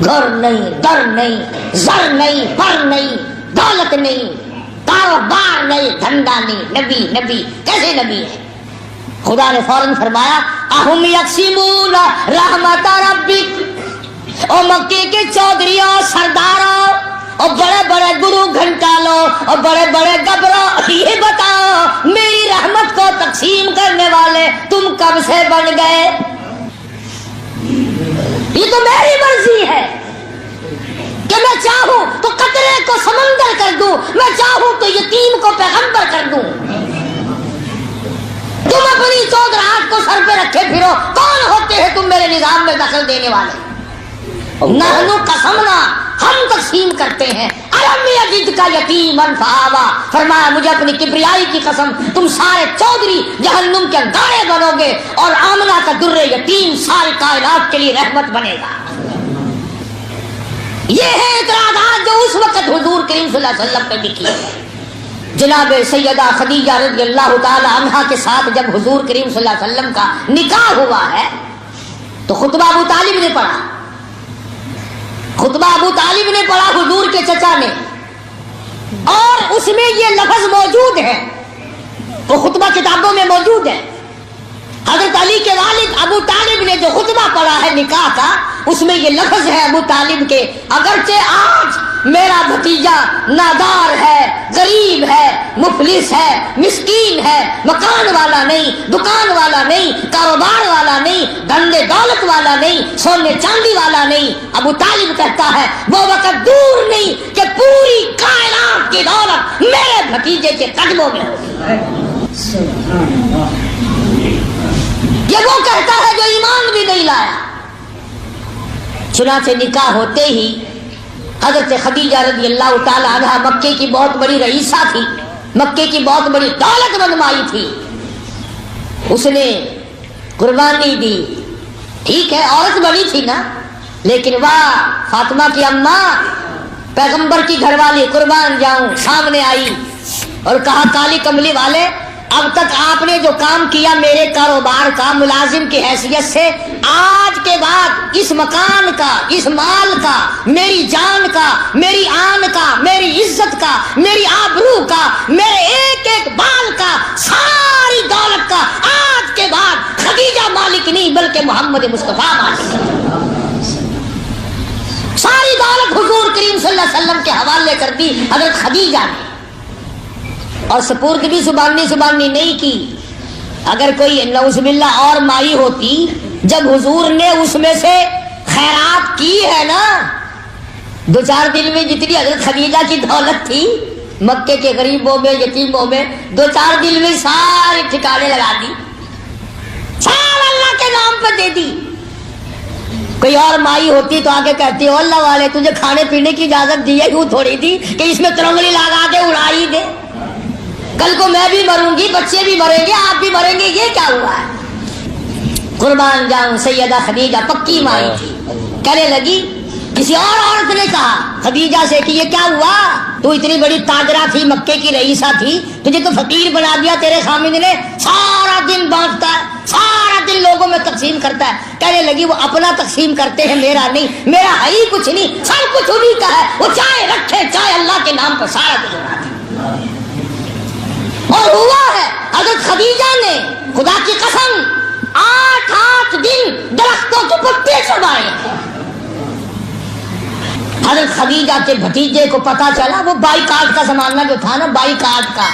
گھر نہیں، در نہیں، زر نہیں، پر نہیں، دولت نہیں، کاروبار نہیں، دھندا نہیں، نبی کیسے نبی ہے؟ خدا نے فوراً فرمایا اہم یقسمون رحمت ربک، او مکے کے چودھریوں، سرداروں، اور بڑے بڑے گرو گھنٹالوں، اور بڑے بڑے گبروں، یہ بتاؤ میری رحمت کو تقسیم کرنے والے تم کب سے بن گئے؟ یہ تو میری مرضی ہے کہ میں چاہوں تو قطرے کو سمندر کر دوں، میں چاہوں تو یتیم کو پیغمبر کر دوں۔ تم اپنی چودراہٹ کو سر پہ رکھے پھرو، کون ہوتے ہیں تم میرے نظام میں دخل دینے والے؟ نحنو قسمنا، ہم تقسیم کرتے ہیں، الم یجد کا یتیما فآوا، فرمایا مجھے اپنی کبریائی کی قسم، تم سارے چودھری جہنم کے انگارے بنو گے، اور آمنہ کا در یتیم ساری کائنات کے لیے رحمت بنے گا۔ یہ ہے اعتراضات جو اس وقت حضور کریم صلی اللہ علیہ وسلم پہ بھی کیے ہیں۔ جناب سیدہ خدیجہ رضی اللہ تعالی عنہا کے ساتھ جب حضور کریم صلی اللہ علیہ وسلم کا نکاح ہوا ہے تو خطبہ ابو طالب نے پڑھا، خطبہ ابو طالب نے پڑھا حضور کے چچا نے، اور اس میں یہ لفظ موجود ہے، وہ خطبہ کتابوں میں موجود ہے۔ حضرت علی کے والد ابو طالب نے جو خطبہ پڑھا ہے نکاح کا، اس میں یہ لفظ ہے ابو طالب کے، اگرچہ آج میرا بھتیجا نادار ہے، غریب ہے، مفلس ہے، مسکین ہے، مکان والا نہیں، دکان والا نہیں، کاروبار والا نہیں، دھندے دولت والا نہیں، سونے چاندی والا نہیں، ابو طالب کہتا ہے وہ وقت دور نہیں کہ پوری کائنات کی دولت میرے بھتیجے کے قدموں میں ہوگی۔ یہ وہ کہتا ہے جو ایمان بھی نہیں لایا۔ چنانچہ نکاح ہوتے ہی حضرت خدیجہ رضی اللہ تعالی عنہا مکے کی بہت بڑی رئیسہ تھی، مکے کی بہت بڑی دولت مند مائی تھی، اس نے قربانی دی، ٹھیک ہے عورت بڑی تھی نا، لیکن واہ فاطمہ کی اماں پیغمبر کی گھر والی قربان جاؤں سامنے آئی اور کہا کالی کملی والے اب تک آپ نے جو کام کیا میرے کاروبار کا ملازم کی حیثیت سے، آج کے بعد اس مکان کا، اس مال کا، میری جان کا، میری آن کا، میری عزت کا، میری آبرو کا، میرے ایک ایک بال کا، ساری دولت کا آج کے بعد خدیجہ مالک نہیں بلکہ محمد مصطفیٰ مالک، ساری دولت حضور کریم صلی اللہ علیہ وسلم کے حوالے کر دی حضرت خدیجہ نے، اور سپرد بھی زبانی نہیں کی۔ اگر کوئی نعوذ باللہ اور مائی ہوتی، جب حضور نے اس میں سے خیرات کی ہے نا، دو چار دن میں جتنی حضرت خدیجہ کی دولت تھی مکے کے غریبوں میں، یتیموں میں، دو چار دن میں سارے ٹھکانے لگا دی، سارا اللہ کے نام پہ دے دی۔ کوئی اور مائی ہوتی تو آگے کہتی ہو اللہ والے تجھے کھانے پینے کی اجازت دی ہے، یوں تھوڑی دی کہ اس میں ترنگلی لگا کے اڑائی دے، کل کو میں بھی مروں گی، بچے بھی مریں گے، آپ بھی مریں گے، یہ کیا ہوا ہے؟ قربان جاؤں سیدہ خدیجہ پکی مائی تھی، کہنے لگی کسی اور عورت نے کہا خدیجہ سے کہ یہ کیا ہوا، تو اتنی بڑی تاجرہ تھی، مکے کی رئیسہ تھی، تجھے تو فقیر بنا دیا تیرے خامد نے، سارا دن بانٹتا ہے، سارا دن لوگوں میں تقسیم کرتا ہے۔ کہنے لگی وہ اپنا تقسیم کرتے ہیں، میرا نہیں، میرا ہے ہی کچھ نہیں، سب کچھ انہیں کا ہے، وہ چاہے رکھے چاہے اللہ کے نام پر سارا کچھ اٹھا دے۔ اور ہوا ہے حضرت خدیجہ نے خدا کی قسم 8 دن درختوں کے پتے چبائے۔ حضرت خدیجہ کے بھتیجے کو پتا چلا، وہ بائی کاٹ کا زمانہ جو تھا نا، بائی کاٹ کا،